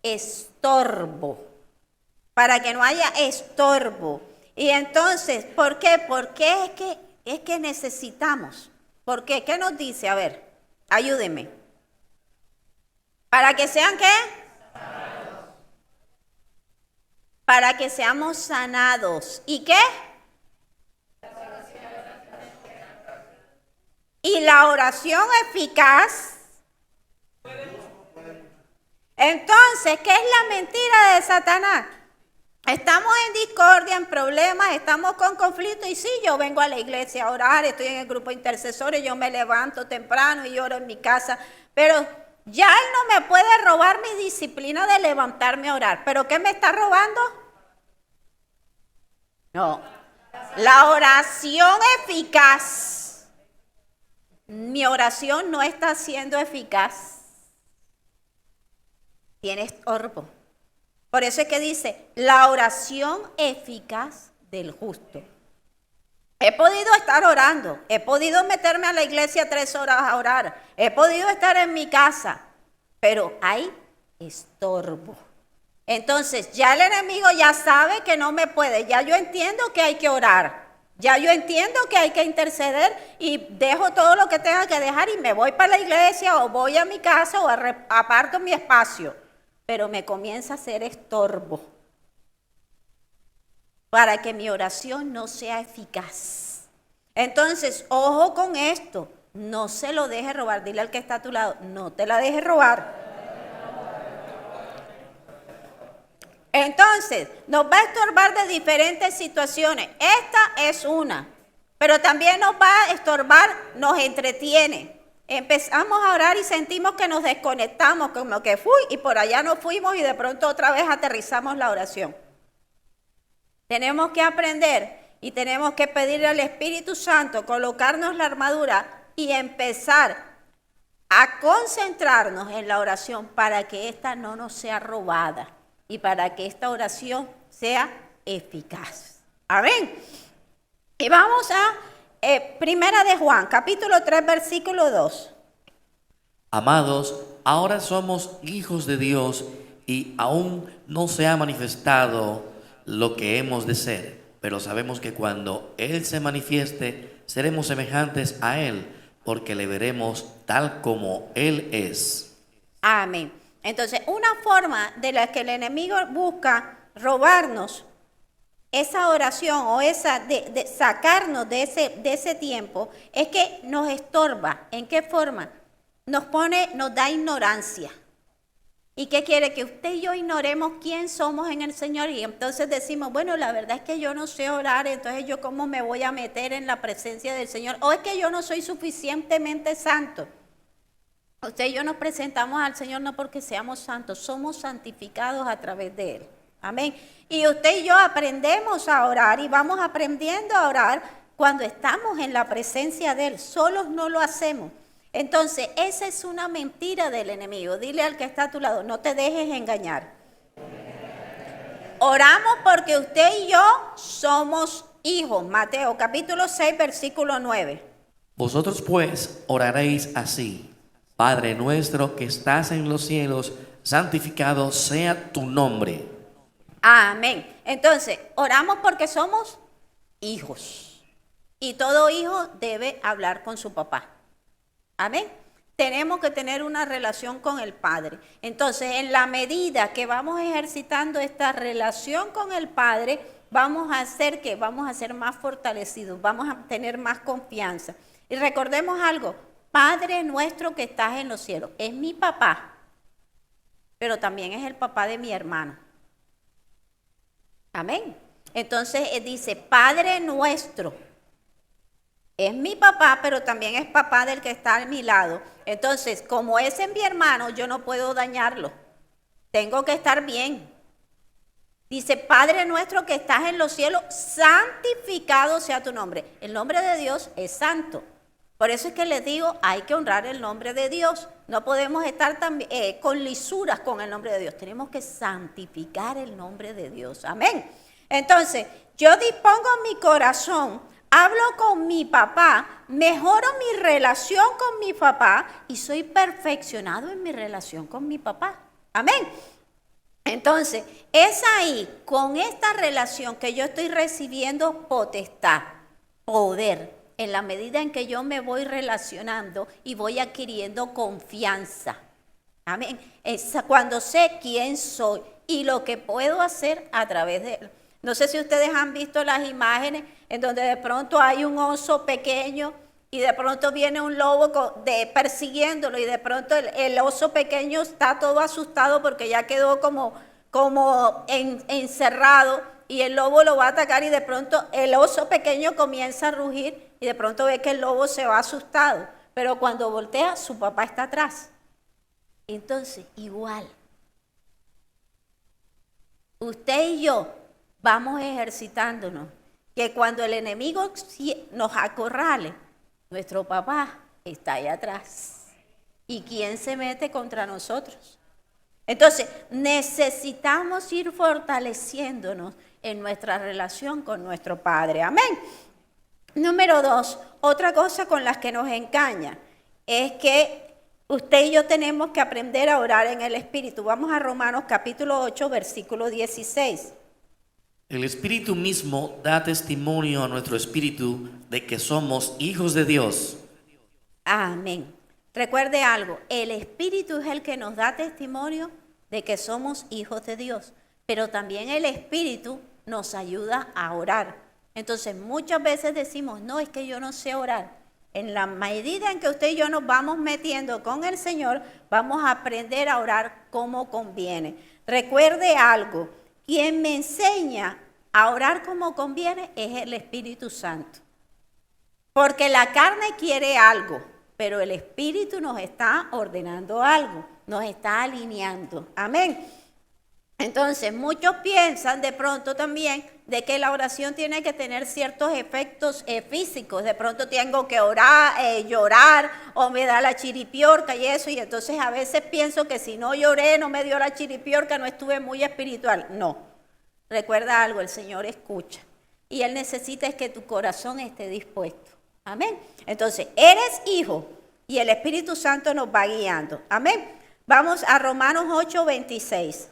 Estorbo. Para que no haya estorbo. Y entonces, ¿por qué? Porque es que necesitamos. ¿Por qué? ¿Qué nos dice? A ver, ayúdeme. ¿Para que sean qué? Sanados. Para que seamos sanados. ¿Y qué? Y la oración eficaz. Entonces, ¿qué es la mentira de Satanás? Estamos en discordia, en problemas, estamos con conflicto y sí, yo vengo a la iglesia a orar, estoy en el grupo de intercesores, yo me levanto temprano y oro en mi casa, pero ya él no me puede robar mi disciplina de levantarme a orar. ¿Pero qué me está robando? No, la oración eficaz. Mi oración no está siendo eficaz. Tiene estorbo. Por eso es que dice, la oración eficaz del justo. He podido estar orando, he podido meterme a la iglesia 3 horas a orar, he podido estar en mi casa, pero hay estorbo. Entonces, ya el enemigo ya sabe que no me puede, ya yo entiendo que hay que orar, ya yo entiendo que hay que interceder y dejo todo lo que tenga que dejar y me voy para la iglesia o voy a mi casa o aparto mi espacio. Pero me comienza a hacer estorbo para que mi oración no sea eficaz. Entonces, ojo con esto, no se lo deje robar. Dile al que está a tu lado, no te la dejes robar. Entonces, nos va a estorbar de diferentes situaciones. Esta es una, pero también nos va a estorbar, nos entretiene. Empezamos a orar y sentimos que nos desconectamos, como que y por allá nos fuimos y de pronto otra vez aterrizamos la oración. Tenemos que aprender y tenemos que pedirle al Espíritu Santo, colocarnos la armadura y empezar a concentrarnos en la oración para que esta no nos sea robada y para que esta oración sea eficaz. Amén. Y vamos a Primera de Juan, capítulo 3, versículo 2. Amados, ahora somos hijos de Dios y aún no se ha manifestado lo que hemos de ser, pero sabemos que cuando Él se manifieste, seremos semejantes a Él, porque le veremos tal como Él es. Amén. Entonces, una forma de la que el enemigo busca robarnos esa oración o esa de sacarnos de ese tiempo es que nos estorba. ¿En qué forma? Nos da ignorancia. ¿Y qué quiere? Que usted y yo ignoremos quién somos en el Señor y entonces decimos, bueno, la verdad es que yo no sé orar, entonces yo cómo me voy a meter en la presencia del Señor. O es que yo no soy suficientemente santo. Usted y yo nos presentamos al Señor no porque seamos santos, somos santificados a través de Él. Amén. Y usted y yo aprendemos a orar y vamos aprendiendo a orar cuando estamos en la presencia de Él. Solos no lo hacemos. Entonces, esa es una mentira del enemigo. Dile al que está a tu lado, no te dejes engañar. Oramos porque usted y yo somos hijos. Mateo capítulo 6, versículo 9. Vosotros pues oraréis así: Padre nuestro que estás en los cielos, santificado sea tu nombre. Amén. Entonces, oramos porque somos hijos. Y todo hijo debe hablar con su papá. Amén. Tenemos que tener una relación con el Padre. Entonces, en la medida que vamos ejercitando esta relación con el Padre, vamos a hacer que vamos a ser más fortalecidos, vamos a tener más confianza. Y recordemos algo, Padre nuestro que estás en los cielos, es mi papá, pero también es el papá de mi hermano. Amén. Entonces, dice, Padre nuestro. Es mi papá, pero también es papá del que está a mi lado. Entonces, como ese es mi hermano, yo no puedo dañarlo. Tengo que estar bien. Dice, Padre nuestro que estás en los cielos, santificado sea tu nombre. El nombre de Dios es santo. Por eso es que les digo, hay que honrar el nombre de Dios. No podemos estar con lisuras con el nombre de Dios. Tenemos que santificar el nombre de Dios. Amén. Entonces, yo dispongo mi corazón, hablo con mi papá, mejoro mi relación con mi papá y soy perfeccionado en mi relación con mi papá. Amén. Entonces, es ahí, con esta relación que yo estoy recibiendo potestad, poder, en la medida en que yo me voy relacionando y voy adquiriendo confianza. Amén. Es cuando sé quién soy y lo que puedo hacer a través de él. No sé si ustedes han visto las imágenes en donde de pronto hay un oso pequeño y de pronto viene un lobo persiguiéndolo y de pronto el oso pequeño está todo asustado porque ya quedó como encerrado y el lobo lo va a atacar y de pronto el oso pequeño comienza a rugir y de pronto ve que el lobo se va asustado, pero cuando voltea su papá está atrás. Entonces, igual, usted y yo vamos ejercitándonos, que cuando el enemigo nos acorrale, nuestro papá está ahí atrás. ¿Y quién se mete contra nosotros? Entonces, necesitamos ir fortaleciéndonos en nuestra relación con nuestro Padre. Amén. Número 2, otra cosa con las que nos engaña es que usted y yo tenemos que aprender a orar en el Espíritu. Vamos a Romanos capítulo 8, versículo 16. El Espíritu mismo da testimonio a nuestro espíritu de que somos hijos de Dios. Amén. Recuerde algo, el Espíritu es el que nos da testimonio de que somos hijos de Dios, pero también el Espíritu nos ayuda a orar. Entonces muchas veces decimos, no, es que yo no sé orar. En la medida en que usted y yo nos vamos metiendo con el Señor, vamos a aprender a orar como conviene. Recuerde algo, quien me enseña a orar como conviene es el Espíritu Santo. Porque la carne quiere algo, pero el Espíritu nos está ordenando algo, nos está alineando. Amén. Entonces, muchos piensan de pronto también de que la oración tiene que tener ciertos efectos físicos. De pronto tengo que orar, llorar o me da la chiripiorca y eso. Y entonces a veces pienso que si no lloré, no me dio la chiripiorca, no estuve muy espiritual. No. Recuerda algo, el Señor escucha. Y Él necesita es que tu corazón esté dispuesto. Amén. Entonces, eres hijo y el Espíritu Santo nos va guiando. Amén. Vamos a Romanos 8, 26.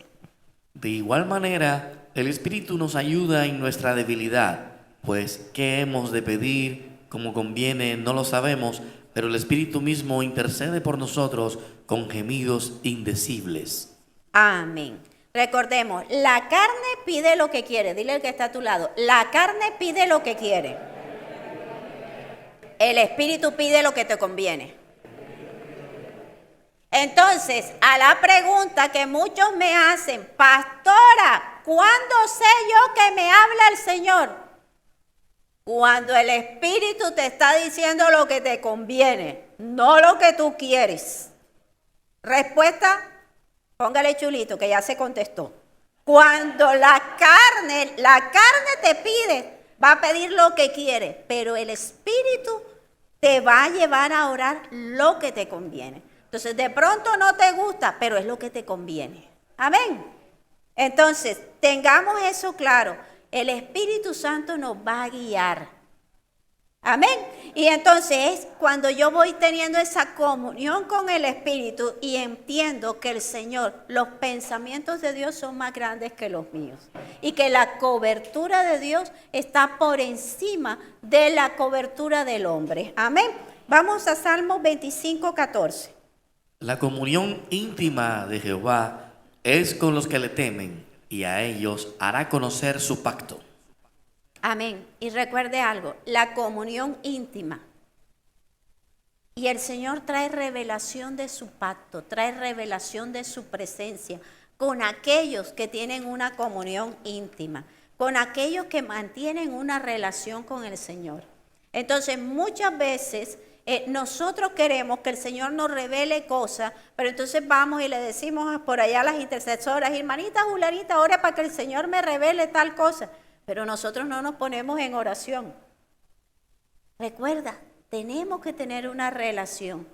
De igual manera, el Espíritu nos ayuda en nuestra debilidad, pues ¿qué hemos de pedir como conviene? No lo sabemos, pero el Espíritu mismo intercede por nosotros con gemidos indecibles. Amén. Recordemos, la carne pide lo que quiere. Dile al que está a tu lado, la carne pide lo que quiere. El Espíritu pide lo que te conviene. Entonces, a la pregunta que muchos me hacen, pastora, ¿cuándo sé yo que me habla el Señor? Cuando el Espíritu te está diciendo lo que te conviene, no lo que tú quieres. Respuesta, póngale chulito, que ya se contestó. Cuando la carne te pide, va a pedir lo que quiere, pero el Espíritu te va a llevar a orar lo que te conviene. Entonces, de pronto no te gusta, pero es lo que te conviene. Amén. Entonces, tengamos eso claro. El Espíritu Santo nos va a guiar. Amén. Y entonces, cuando yo voy teniendo esa comunión con el Espíritu y entiendo que el Señor, los pensamientos de Dios son más grandes que los míos. Y que la cobertura de Dios está por encima de la cobertura del hombre. Amén. Vamos a Salmos 25:14. La comunión íntima de Jehová es con los que le temen, y a ellos hará conocer su pacto. Amén. Y recuerde algo, la comunión íntima. Y el Señor trae revelación de su pacto, trae revelación de su presencia con aquellos que tienen una comunión íntima, con aquellos que mantienen una relación con el Señor. Entonces, muchas veces nosotros queremos que el Señor nos revele cosas, pero entonces vamos y le decimos por allá a las intercesoras, hermanita Julanita, ore para que el Señor me revele tal cosa. Pero nosotros no nos ponemos en oración. Recuerda, tenemos que tener una relación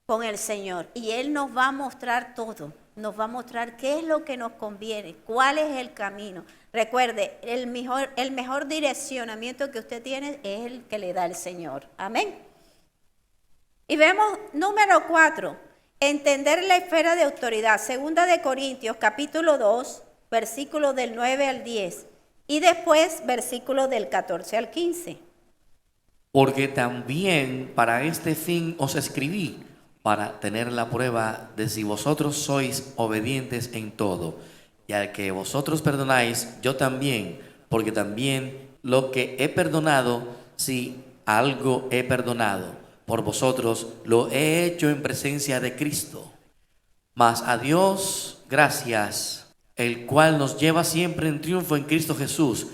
con el Señor y Él nos va a mostrar todo. Nos va a mostrar qué es lo que nos conviene, cuál es el camino. Recuerde, el mejor direccionamiento que usted tiene es el que le da el Señor. Amén. Y vemos número 4, entender la esfera de autoridad. 2 de Corintios, capítulo 2, versículos del 9 al 10. Y después, versículos del 14 al 15. Porque también para este fin os escribí, para tener la prueba de si vosotros sois obedientes en todo. Y al que vosotros perdonáis, yo también, porque también lo que he perdonado, si algo he perdonado, por vosotros lo he hecho en presencia de Cristo. Mas a Dios gracias, el cual nos lleva siempre en triunfo en Cristo Jesús,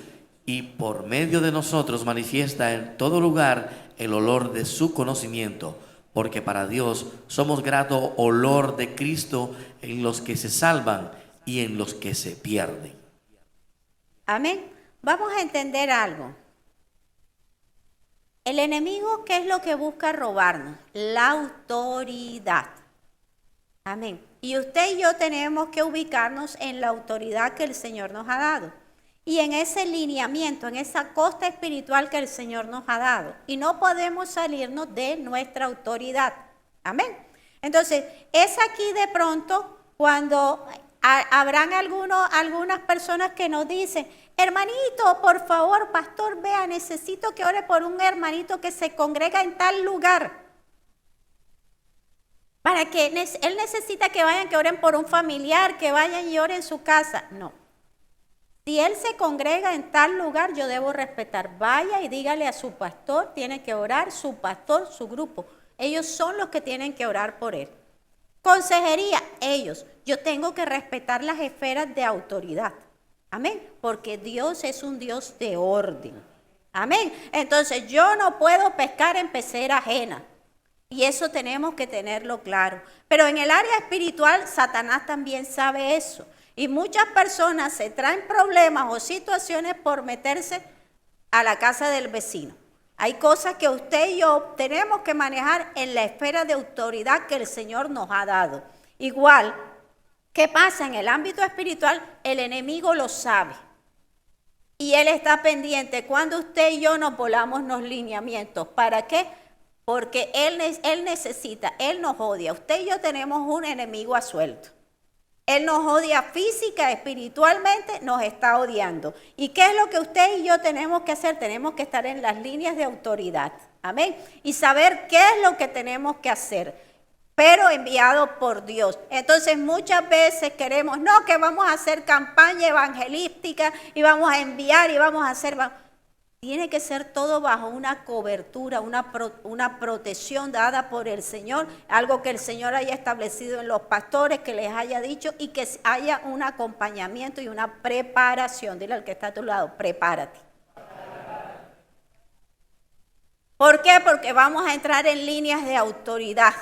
y por medio de nosotros manifiesta en todo lugar el olor de su conocimiento, porque para Dios somos grato olor de Cristo en los que se salvan y en los que se pierden. Amén. Vamos a entender algo. El enemigo, ¿qué es lo que busca robarnos? La autoridad. Amén. Y usted y yo tenemos que ubicarnos en la autoridad que el Señor nos ha dado. Y en ese lineamiento, en esa costa espiritual que el Señor nos ha dado. Y no podemos salirnos de nuestra autoridad. Amén. Entonces, es aquí de pronto cuando habrán algunas personas que nos dicen, hermanito, por favor, pastor, vea, necesito que ore por un hermanito que se congrega en tal lugar. Para que él necesita que vayan, que oren por un familiar, que vayan y oren en su casa. No. Si él se congrega en tal lugar, yo debo respetar. Vaya y dígale a su pastor, tiene que orar, su pastor, su grupo. Ellos son los que tienen que orar por él. Consejería, ellos. Yo tengo que respetar las esferas de autoridad. Amén. Porque Dios es un Dios de orden. Amén. Entonces yo no puedo pescar en pecera ajena. Y eso tenemos que tenerlo claro. Pero en el área espiritual, Satanás también sabe eso. Y muchas personas se traen problemas o situaciones por meterse a la casa del vecino. Hay cosas que usted y yo tenemos que manejar en la esfera de autoridad que el Señor nos ha dado. Igual, ¿qué pasa en el ámbito espiritual? El enemigo lo sabe. Y él está pendiente cuando usted y yo nos volamos los lineamientos. ¿Para qué? Porque él necesita, él nos odia. Usted y yo tenemos un enemigo a suelto. Él nos odia física, espiritualmente, nos está odiando. ¿Y qué es lo que usted y yo tenemos que hacer? Tenemos que estar en las líneas de autoridad. Amén. Y saber qué es lo que tenemos que hacer, pero enviado por Dios. Entonces muchas veces queremos, que vamos a hacer campaña evangelística y vamos a enviar y vamos a hacer... Tiene que ser todo bajo una cobertura, una protección dada por el Señor, algo que el Señor haya establecido en los pastores, que les haya dicho y que haya un acompañamiento y una preparación. Dile al que está a tu lado, prepárate. ¿Por qué? Porque vamos a entrar en líneas de autoridad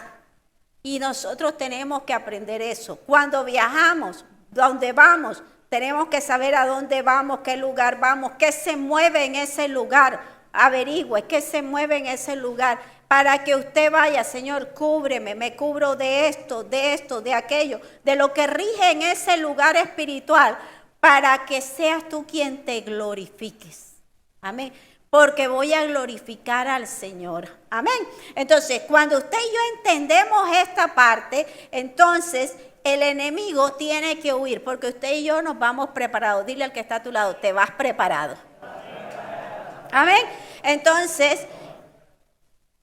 y nosotros tenemos que aprender eso. Cuando viajamos, donde vamos, tenemos que saber a dónde vamos, qué lugar vamos, qué se mueve en ese lugar. Averigüe qué se mueve en ese lugar para que usted vaya, Señor, cúbreme, me cubro de esto, de aquello, de lo que rige en ese lugar espiritual, para que seas tú quien te glorifiques. Amén. Porque voy a glorificar al Señor. Amén. Entonces, cuando usted y yo entendemos esta parte, entonces el enemigo tiene que huir, porque usted y yo nos vamos preparados. Dile al que está a tu lado, te vas preparado. Amén. Entonces,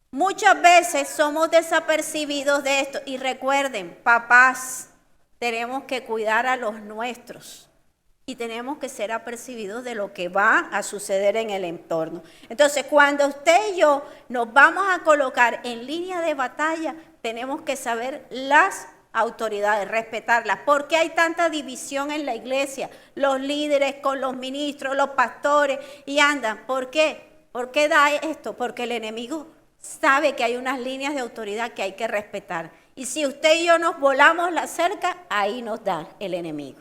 muchas veces somos desapercibidos de esto. Y recuerden, papás, tenemos que cuidar a los nuestros. Y tenemos que ser apercibidos de lo que va a suceder en el entorno. Entonces, cuando usted y yo nos vamos a colocar en línea de batalla, tenemos que saber las autoridades, respetarlas. ¿Por qué hay tanta división en la iglesia? Los líderes con los ministros, los pastores, y andan. ¿Por qué? ¿Por qué da esto? Porque el enemigo sabe que hay unas líneas de autoridad que hay que respetar. Y si usted y yo nos volamos la cerca, ahí nos da el enemigo.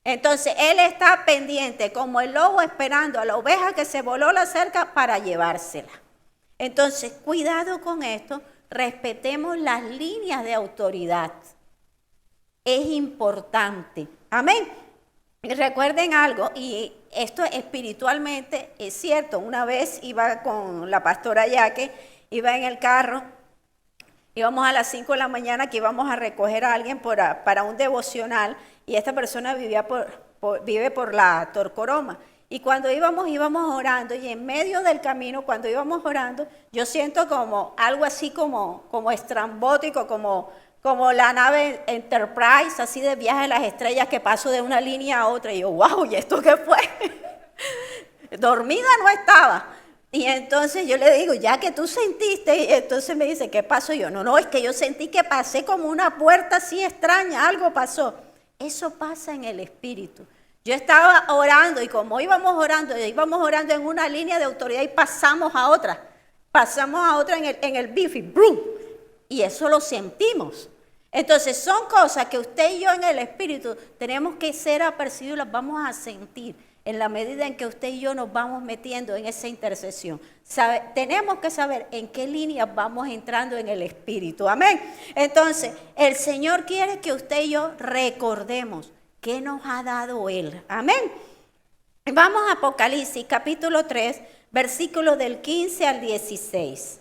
Entonces, él está pendiente, como el lobo esperando a la oveja que se voló la cerca para llevársela. Entonces, cuidado con esto, respetemos las líneas de autoridad. Es importante. Amén. Y recuerden algo, y esto espiritualmente es cierto. Una vez iba con la pastora Yaque, iba en el carro, íbamos a las 5 de la mañana que íbamos a recoger a alguien para un devocional, y esta persona vive por la Torcoroma. Y cuando íbamos orando, y en medio del camino, cuando íbamos orando, yo siento como algo así como estrambótico, como la nave Enterprise, así de viaje a las estrellas, que paso de una línea a otra. Y yo, wow, ¿y esto qué fue? Dormida no estaba. Y entonces yo le digo, ya que tú sentiste, y entonces me dice, ¿qué pasó? Y yo, no, es que yo sentí que pasé como una puerta así extraña, algo pasó. Eso pasa en el espíritu. Yo estaba orando, y como íbamos orando en una línea de autoridad, y pasamos a otra en el bifi, ¡brum! Y eso lo sentimos. Entonces son cosas que usted y yo en el espíritu tenemos que ser apercibidos, las vamos a sentir en la medida en que usted y yo nos vamos metiendo en esa intercesión. Tenemos que saber en qué líneas vamos entrando en el espíritu. Amén. Entonces, el Señor quiere que usted y yo recordemos qué nos ha dado Él. Amén. Vamos a Apocalipsis capítulo 3, versículos del 15 al 16.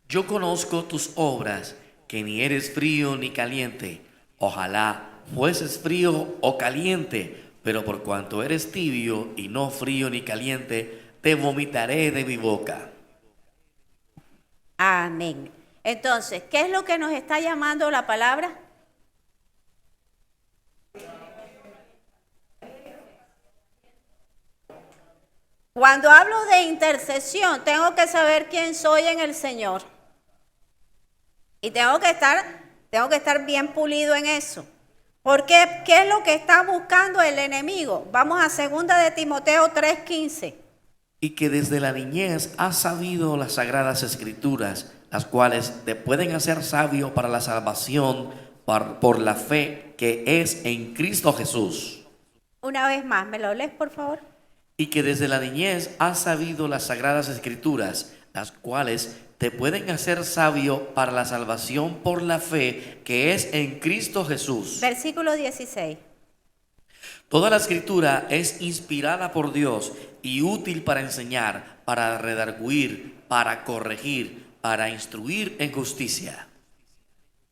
Yo conozco tus obras, que ni eres frío ni caliente. Ojalá fueses frío o caliente, pero por cuanto eres tibio y no frío ni caliente, te vomitaré de mi boca. Amén. Entonces, ¿qué es lo que nos está llamando la palabra? Cuando hablo de intercesión, tengo que saber quién soy en el Señor. Y tengo que estar bien pulido en eso. Porque, ¿qué es lo que está buscando el enemigo? Vamos a 2 de Timoteo 3:15. Y que desde la niñez has sabido las sagradas escrituras, las cuales te pueden hacer sabio para la salvación por la fe que es en Cristo Jesús. Una vez más, ¿me lo lees, por favor? Y que desde la niñez has sabido las sagradas escrituras, las cuales te pueden hacer sabio para la salvación por la fe que es en Cristo Jesús. Versículo 16. Toda la escritura es inspirada por Dios y útil para enseñar, para redarguir, para corregir, para instruir en justicia.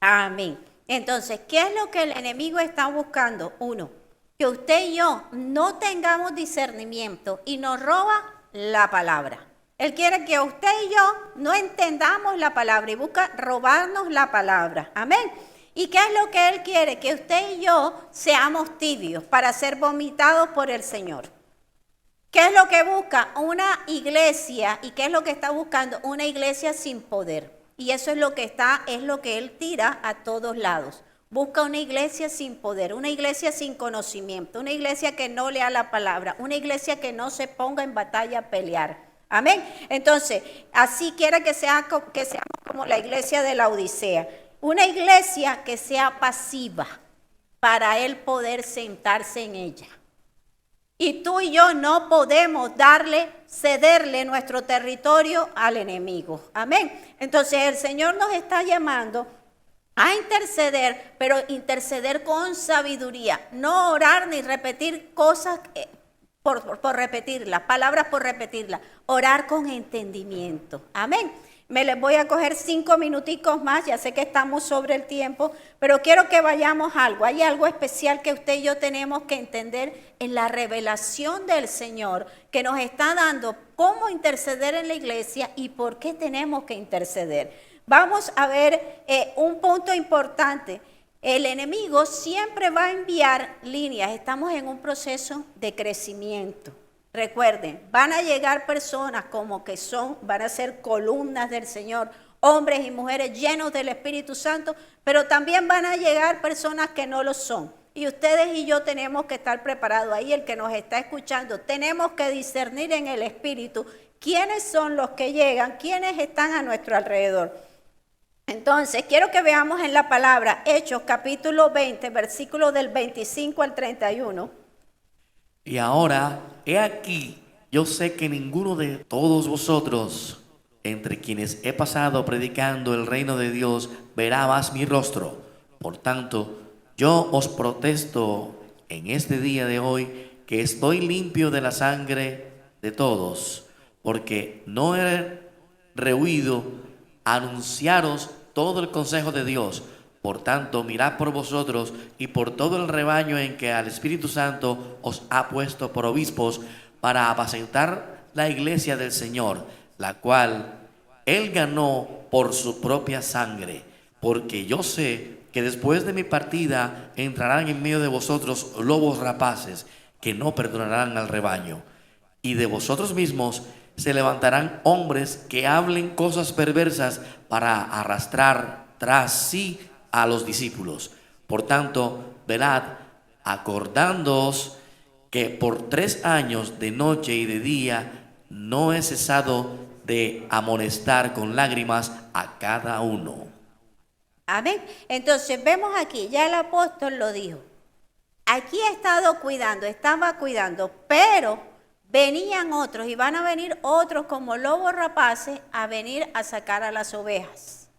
Amén. Entonces, ¿qué es lo que el enemigo está buscando? Uno, que usted y yo no tengamos discernimiento y nos roba la palabra. Él quiere que usted y yo no entendamos la palabra y busca robarnos la palabra. Amén. ¿Y qué es lo que Él quiere? Que usted y yo seamos tibios para ser vomitados por el Señor. ¿Qué es lo que busca? Una iglesia. ¿Y qué es lo que está buscando? Una iglesia sin poder. Y eso es lo que él tira a todos lados. Busca una iglesia sin poder, una iglesia sin conocimiento, una iglesia que no lea la palabra, una iglesia que no se ponga en batalla a pelear. Amén. Entonces, así quiere que seamos como la iglesia de la Odisea. Una iglesia que sea pasiva para él poder sentarse en ella. Y tú y yo no podemos cederle nuestro territorio al enemigo. Amén. Entonces el Señor nos está llamando a interceder, pero interceder con sabiduría. No orar ni repetir cosas por repetirlas, palabras por repetirlas. Orar con entendimiento. Amén. Me les voy a coger 5 minuticos más, ya sé que estamos sobre el tiempo, pero quiero que vayamos a algo. Hay algo especial que usted y yo tenemos que entender en la revelación del Señor, que nos está dando cómo interceder en la iglesia y por qué tenemos que interceder. Vamos a ver un punto importante. El enemigo siempre va a enviar líneas. Estamos en un proceso de crecimiento. Recuerden, van a llegar personas como que van a ser columnas del Señor, hombres y mujeres llenos del Espíritu Santo, pero también van a llegar personas que no lo son. Y ustedes y yo tenemos que estar preparados ahí, el que nos está escuchando, tenemos que discernir en el Espíritu quiénes son los que llegan, quiénes están a nuestro alrededor. Entonces, quiero que veamos en la palabra Hechos capítulo 20, versículos del 25 al 31. Y ahora, he aquí, yo sé que ninguno de todos vosotros, entre quienes he pasado predicando el reino de Dios, verá más mi rostro. Por tanto, yo os protesto en este día de hoy que estoy limpio de la sangre de todos, porque no he rehuido anunciaros todo el consejo de Dios. Por tanto, mirad por vosotros y por todo el rebaño en que al Espíritu Santo os ha puesto por obispos para apacentar la iglesia del Señor, la cual Él ganó por su propia sangre. Porque yo sé que después de mi partida entrarán en medio de vosotros lobos rapaces que no perdonarán al rebaño. Y de vosotros mismos se levantarán hombres que hablen cosas perversas para arrastrar tras sí a los discípulos. Por tanto, velad, acordándoos que por 3 años de noche y de día no he cesado de amonestar con lágrimas a cada uno. Amén. Entonces vemos aquí, ya el apóstol lo dijo. Aquí estaba cuidando, pero venían otros y van a venir otros como lobos rapaces a venir a sacar a las ovejas.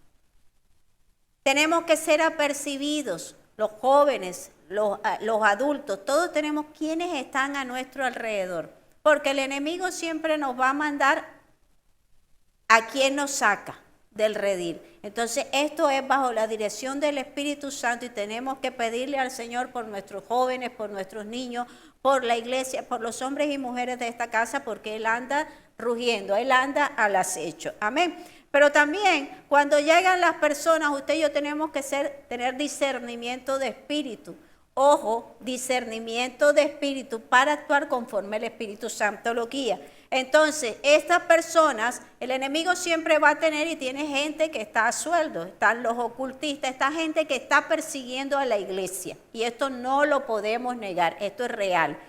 Tenemos que ser apercibidos, los jóvenes, los adultos, todos tenemos quienes están a nuestro alrededor, porque el enemigo siempre nos va a mandar a quien nos saca del redil. Entonces esto es bajo la dirección del Espíritu Santo y tenemos que pedirle al Señor por nuestros jóvenes, por nuestros niños, por la iglesia, por los hombres y mujeres de esta casa, porque Él anda rugiendo, Él anda al acecho. Amén. Pero también cuando llegan las personas, usted y yo tenemos que tener discernimiento de espíritu. Ojo, discernimiento de espíritu para actuar conforme el Espíritu Santo lo guía. Entonces, estas personas, el enemigo siempre va a tener y tiene gente que está a sueldo. Están los ocultistas, esta gente que está persiguiendo a la iglesia. Y esto no lo podemos negar, esto es real.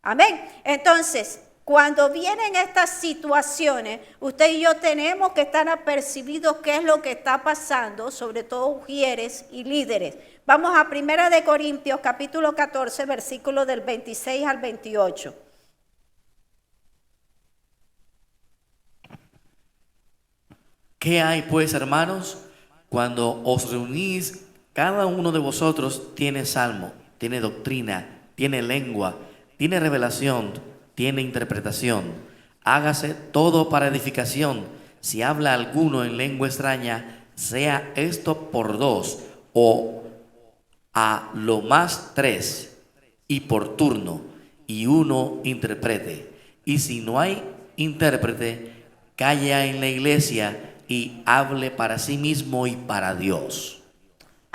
Amén. Entonces, cuando vienen estas situaciones, usted y yo tenemos que estar apercibidos qué es lo que está pasando, sobre todo ujieres y líderes. Vamos a 1 Corintios capítulo 14, versículos del 26 al 28. ¿Qué hay pues, hermanos? Cuando os reunís, cada uno de vosotros tiene salmo, tiene doctrina, tiene lengua, tiene revelación, tiene interpretación. Hágase todo para edificación. Si habla alguno en lengua extraña, sea esto por 2 o a lo más 3 y por turno, y uno interprete. Y si no hay intérprete, calla en la iglesia y hable para sí mismo y para Dios.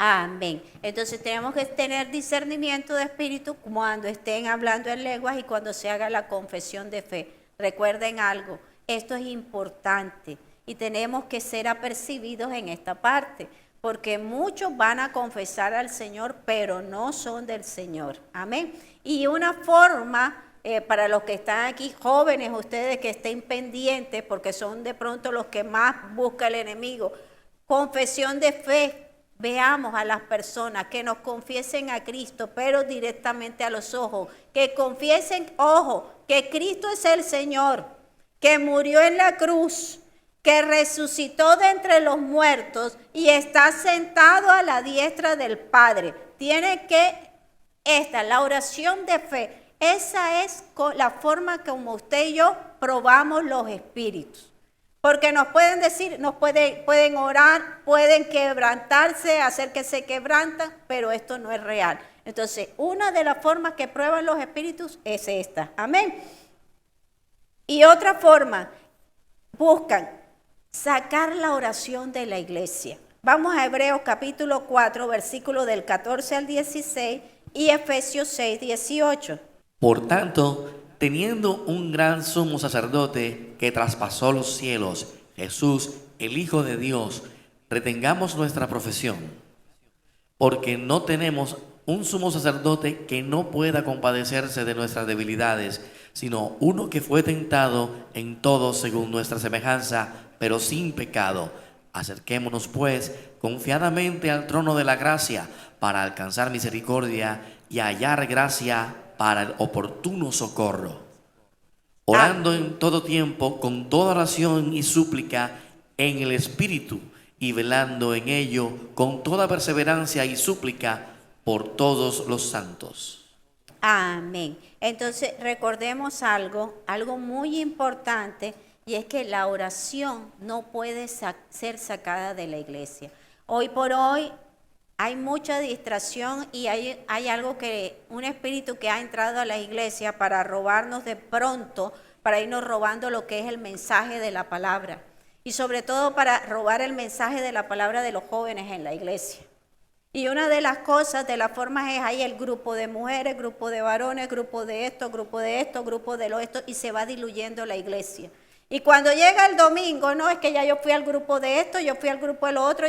Amén. Entonces tenemos que tener discernimiento de espíritu cuando estén hablando en lenguas y cuando se haga la confesión de fe. Recuerden algo, esto es importante y tenemos que ser apercibidos en esta parte, porque muchos van a confesar al Señor, pero no son del Señor. Amén. Y una forma, para los que están aquí jóvenes, ustedes que estén pendientes, porque son de pronto los que más busca el enemigo, confesión de fe. Veamos a las personas que nos confiesen a Cristo, pero directamente a los ojos. Que confiesen, ojo, que Cristo es el Señor, que murió en la cruz, que resucitó de entre los muertos y está sentado a la diestra del Padre. Tiene que, la oración de fe, esa es la forma como usted y yo probamos los espíritus. Porque nos pueden decir, pueden orar, pueden quebrantarse, hacer que se quebrantan, pero esto no es real. Entonces, una de las formas que prueban los espíritus es esta. Amén. Y otra forma, buscan sacar la oración de la iglesia. Vamos a Hebreos capítulo 4, versículos del 14 al 16 y Efesios 6, 18. Por tanto, teniendo un gran sumo sacerdote que traspasó los cielos, Jesús, el Hijo de Dios, retengamos nuestra profesión, porque no tenemos un sumo sacerdote que no pueda compadecerse de nuestras debilidades, sino uno que fue tentado en todo según nuestra semejanza, pero sin pecado. Acerquémonos pues confiadamente al trono de la gracia para alcanzar misericordia y hallar gracia para el oportuno socorro, orando en todo tiempo con toda oración y súplica en el Espíritu y velando en ello con toda perseverancia y súplica por todos los santos. Amén. Entonces recordemos algo muy importante, y es que la oración no puede ser sacada de la iglesia. Hoy por hoy hay mucha distracción y hay algo un espíritu que ha entrado a la iglesia para robarnos de pronto, para irnos robando lo que es el mensaje de la palabra. Y sobre todo para robar el mensaje de la palabra de los jóvenes en la iglesia. Y una de las cosas, de las formas es, hay el grupo de mujeres, grupo de varones, grupo de esto, grupo de esto, grupo de lo esto, y se va diluyendo la iglesia. Y cuando llega el domingo, no, es que ya yo fui al grupo de esto, yo fui al grupo de lo otro,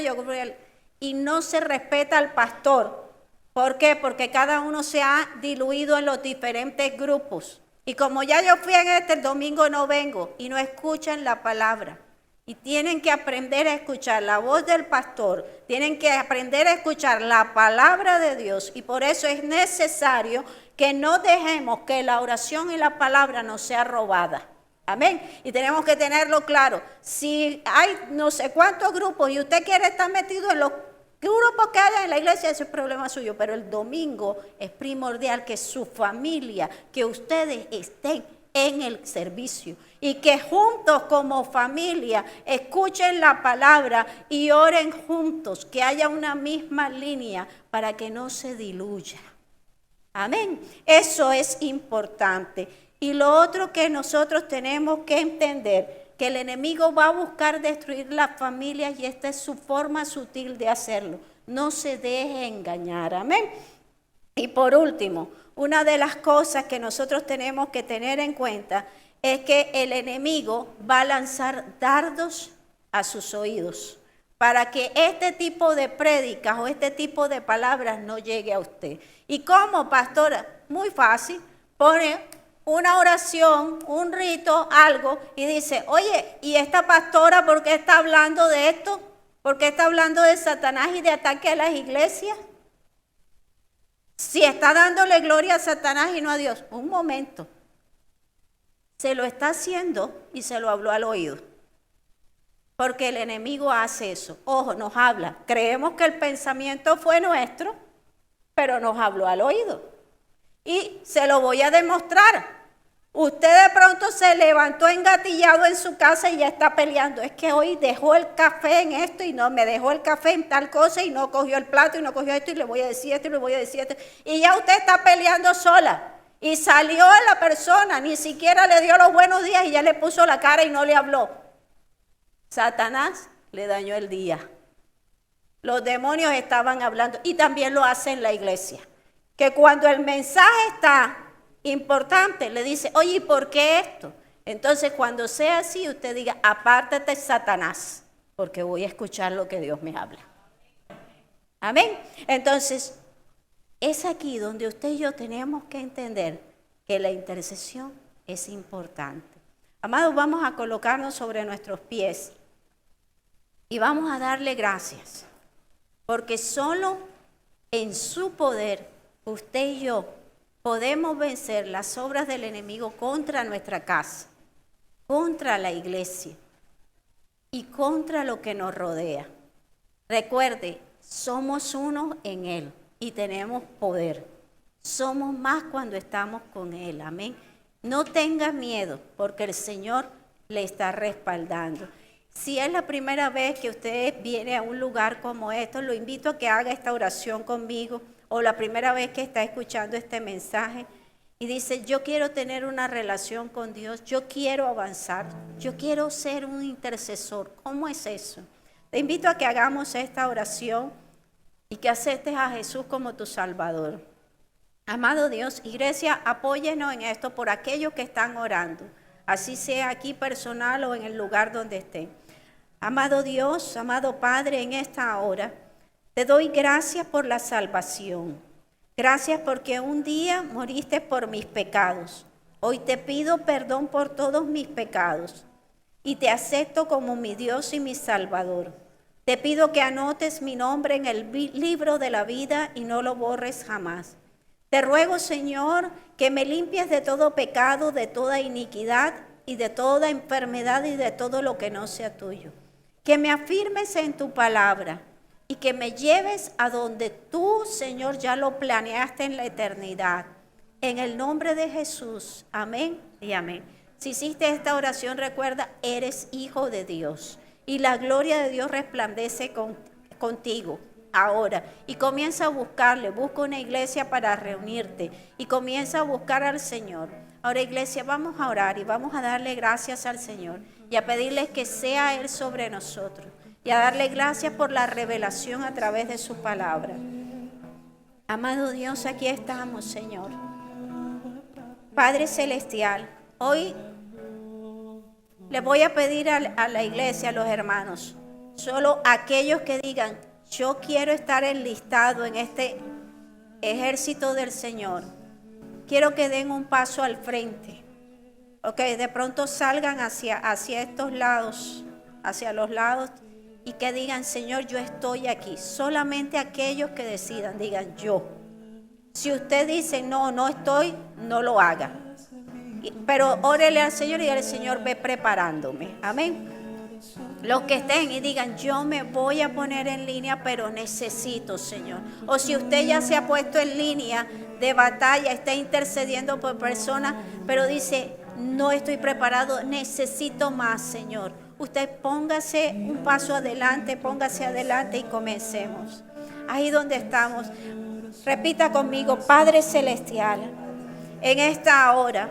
y no se respeta al pastor. ¿Por qué? Porque cada uno se ha diluido en los diferentes grupos. Y como ya yo fui en el domingo no vengo, y no escuchan la palabra. Y tienen que aprender a escuchar la voz del pastor, tienen que aprender a escuchar la palabra de Dios, y por eso es necesario que no dejemos que la oración y la palabra nos sea robada. Amén. Y tenemos que tenerlo claro. Si hay no sé cuántos grupos y usted quiere estar metido en los grupos que haya en la iglesia, ese es problema suyo, pero el domingo es primordial que su familia, que ustedes estén en el servicio y que juntos como familia escuchen la palabra y oren juntos, que haya una misma línea para que no se diluya. Amén. Eso es importante. Y lo otro que nosotros tenemos que entender, que el enemigo va a buscar destruir las familias y esta es su forma sutil de hacerlo. No se deje engañar. Amén. Y por último, una de las cosas que nosotros tenemos que tener en cuenta es que el enemigo va a lanzar dardos a sus oídos para que este tipo de prédicas o este tipo de palabras no llegue a usted. ¿Y cómo, pastora? Muy fácil. Pone una oración, un rito, algo, y dice, oye, ¿y esta pastora por qué está hablando de esto? ¿Por qué está hablando de Satanás y de ataque a las iglesias? Si está dándole gloria a Satanás y no a Dios, un momento. Se lo está haciendo y se lo habló al oído. Porque el enemigo hace eso. Ojo, nos habla. Creemos que el pensamiento fue nuestro, pero nos habló al oído. Y se lo voy a demostrar. Usted de pronto se levantó engatillado en su casa y ya está peleando. Es que hoy dejó el café en esto y no me dejó el café en tal cosa y no cogió el plato y no cogió esto y le voy a decir esto y le voy a decir esto. Y ya usted está peleando sola. Y salió a la persona, ni siquiera le dio los buenos días y ya le puso la cara y no le habló. Satanás le dañó el día. Los demonios estaban hablando y también lo hace en la iglesia. Que cuando el mensaje está importante, le dice, oye, ¿y por qué esto? Entonces cuando sea así, usted diga, apártate Satanás, porque voy a escuchar lo que Dios me habla. Amén. Entonces, es aquí donde usted y yo tenemos que entender que la intercesión es importante. Amados, vamos a colocarnos sobre nuestros pies y vamos a darle gracias, porque solo en su poder, usted y yo podemos vencer las obras del enemigo contra nuestra casa, contra la iglesia y contra lo que nos rodea. Recuerde, somos uno en Él y tenemos poder. Somos más cuando estamos con Él. Amén. No tenga miedo porque el Señor le está respaldando. Si es la primera vez que usted viene a un lugar como esto, lo invito a que haga esta oración conmigo, o la primera vez que está escuchando este mensaje y dice, yo quiero tener una relación con Dios, yo quiero avanzar, yo quiero ser un intercesor. ¿Cómo es eso? Te invito a que hagamos esta oración y que aceptes a Jesús como tu Salvador. Amado Dios, iglesia, apóyenos en esto por aquellos que están orando, así sea aquí personal o en el lugar donde estén. Amado Dios, amado Padre, en esta hora te doy gracias por la salvación. Gracias porque un día moriste por mis pecados. Hoy te pido perdón por todos mis pecados y te acepto como mi Dios y mi Salvador. Te pido que anotes mi nombre en el libro de la vida y no lo borres jamás. Te ruego, Señor, que me limpies de todo pecado, de toda iniquidad y de toda enfermedad y de todo lo que no sea tuyo. Que me afirmes en tu palabra y que me lleves a donde tú, Señor, ya lo planeaste en la eternidad. En el nombre de Jesús. Amén y amén. Si hiciste esta oración, recuerda, eres hijo de Dios y la gloria de Dios resplandece contigo. Ahora, y comienza a buscarle, busca una iglesia para reunirte y comienza a buscar al Señor. Ahora, iglesia, vamos a orar y vamos a darle gracias al Señor y a pedirle que sea Él sobre nosotros y a darle gracias por la revelación a través de su palabra. Amado Dios, aquí estamos, Señor. Padre Celestial, hoy le voy a pedir a la iglesia, a los hermanos, solo aquellos que digan, yo quiero estar enlistado en este ejército del Señor. Quiero que den un paso al frente. Ok, de pronto salgan hacia estos lados, hacia los lados, y que digan, Señor, yo estoy aquí. Solamente aquellos que decidan, digan yo. Si usted dice, no estoy, no lo haga. Pero órele al Señor y dígale, Señor, ve preparándome. Amén. Los que estén y digan, yo me voy a poner en línea, pero necesito, Señor. O si usted ya se ha puesto en línea de batalla, está intercediendo por personas, pero dice, no estoy preparado, necesito más, Señor. Usted póngase un paso adelante, póngase adelante y comencemos. Ahí donde estamos, repita conmigo, Padre Celestial, en esta hora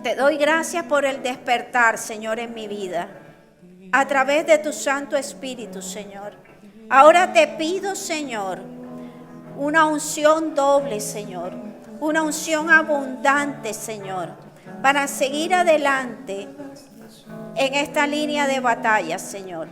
te doy gracias por el despertar, Señor, en mi vida. A través de tu Santo Espíritu, Señor. Ahora te pido, Señor, una unción doble, Señor. Una unción abundante, Señor, para seguir adelante en esta línea de batalla, Señor.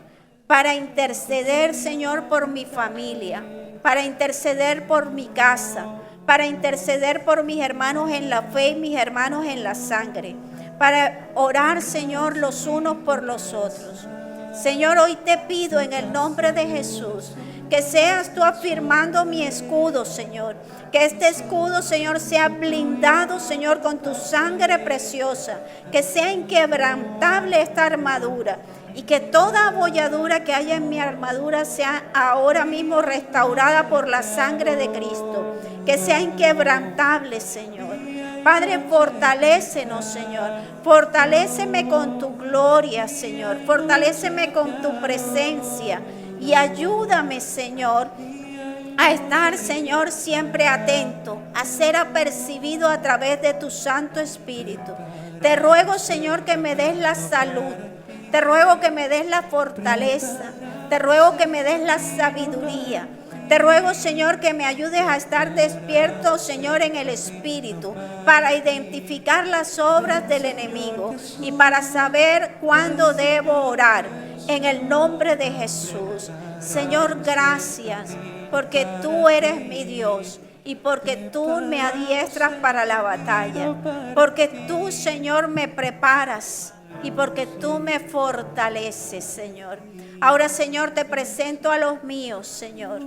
Para interceder, Señor, por mi familia. Para interceder por mi casa. Para interceder por mis hermanos en la fe y mis hermanos en la sangre. Para orar, Señor, los unos por los otros. Señor, hoy te pido en el nombre de Jesús que seas tú afirmando mi escudo, Señor. Que este escudo, Señor, sea blindado, Señor, con tu sangre preciosa. Que sea inquebrantable esta armadura. Y que toda abolladura que haya en mi armadura sea ahora mismo restaurada por la sangre de Cristo. Que sea inquebrantable, Señor. Padre, fortalécenos, Señor. Fortaléceme con tu gloria, Señor. Fortaléceme con tu presencia. Y ayúdame, Señor, a estar, Señor, siempre atento, a ser apercibido a través de tu Santo Espíritu. Te ruego, Señor, que me des la salud. Te ruego que me des la fortaleza. Te ruego que me des la sabiduría. Te ruego, Señor, que me ayudes a estar despierto, Señor, en el Espíritu, para identificar las obras del enemigo y para saber cuándo debo orar. En el nombre de Jesús. Señor, gracias, porque tú eres mi Dios. Y porque tú me adiestras para la batalla. Porque tú, Señor, me preparas. Y porque tú me fortaleces, Señor. Ahora, Señor, te presento a los míos, Señor.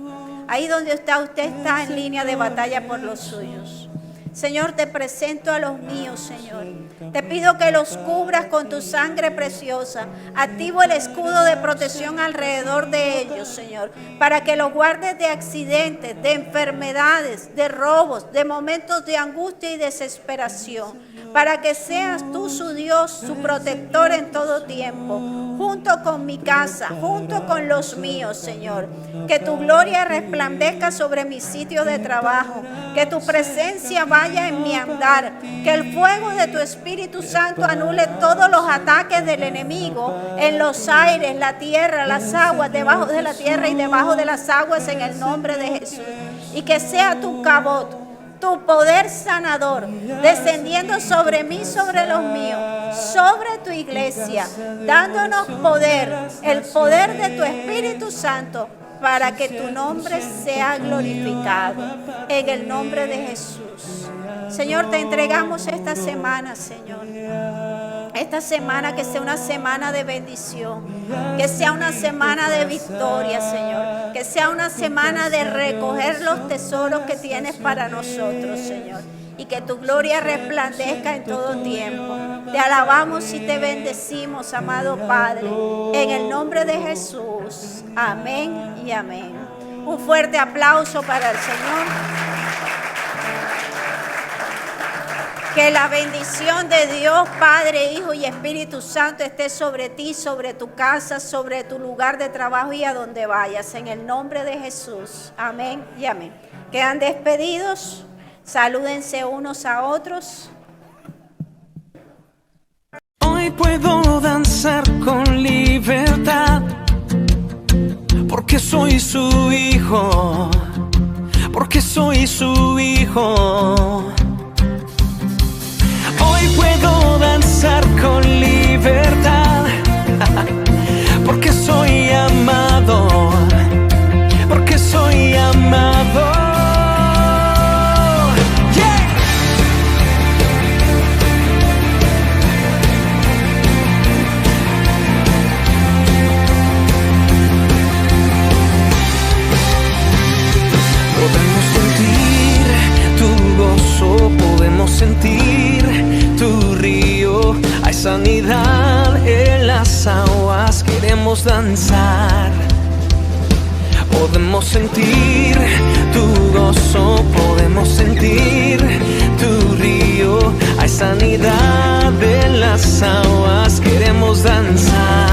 Ahí donde usted está en línea de batalla por los suyos. Señor, te presento a los míos, Señor. Te pido que los cubras con tu sangre preciosa. Activo el escudo de protección alrededor de ellos, Señor, para que los guardes de accidentes, de enfermedades, de robos, de momentos de angustia y desesperación. Para que seas tú su Dios, su protector en todo tiempo, junto con mi casa, junto con los míos, Señor. Que tu gloria resplandezca sobre mi sitio de trabajo, que tu presencia vaya en mi andar, que el fuego de tu Espíritu Santo anule todos los ataques del enemigo en los aires, la tierra, las aguas, debajo de la tierra y debajo de las aguas, en el nombre de Jesús. Y que sea tu cabot, tu poder sanador, descendiendo sobre mí, sobre los míos, sobre tu iglesia, dándonos poder, el poder de tu Espíritu Santo, para que tu nombre sea glorificado, en el nombre de Jesús. Señor, te entregamos esta semana, Señor. Esta semana que sea una semana de bendición, que sea una semana de victoria, Señor, que sea una semana de recoger los tesoros que tienes para nosotros, Señor, y que tu gloria resplandezca en todo tiempo. Te alabamos y te bendecimos, amado Padre, en el nombre de Jesús. Amén y amén. Un fuerte aplauso para el Señor. Que la bendición de Dios, Padre, Hijo y Espíritu Santo esté sobre ti, sobre tu casa, sobre tu lugar de trabajo y a donde vayas. En el nombre de Jesús. Amén y amén. Quedan despedidos. Salúdense unos a otros. Hoy puedo danzar con libertad, porque soy su hijo, porque soy su hijo. Hoy puedo danzar con libertad, porque soy amado, porque soy amado. Podemos sentir tu gozo, podemos sentir tu río. Hay sanidad en las aguas, queremos danzar. Podemos sentir tu gozo, podemos sentir tu río. Hay sanidad en las aguas, queremos danzar.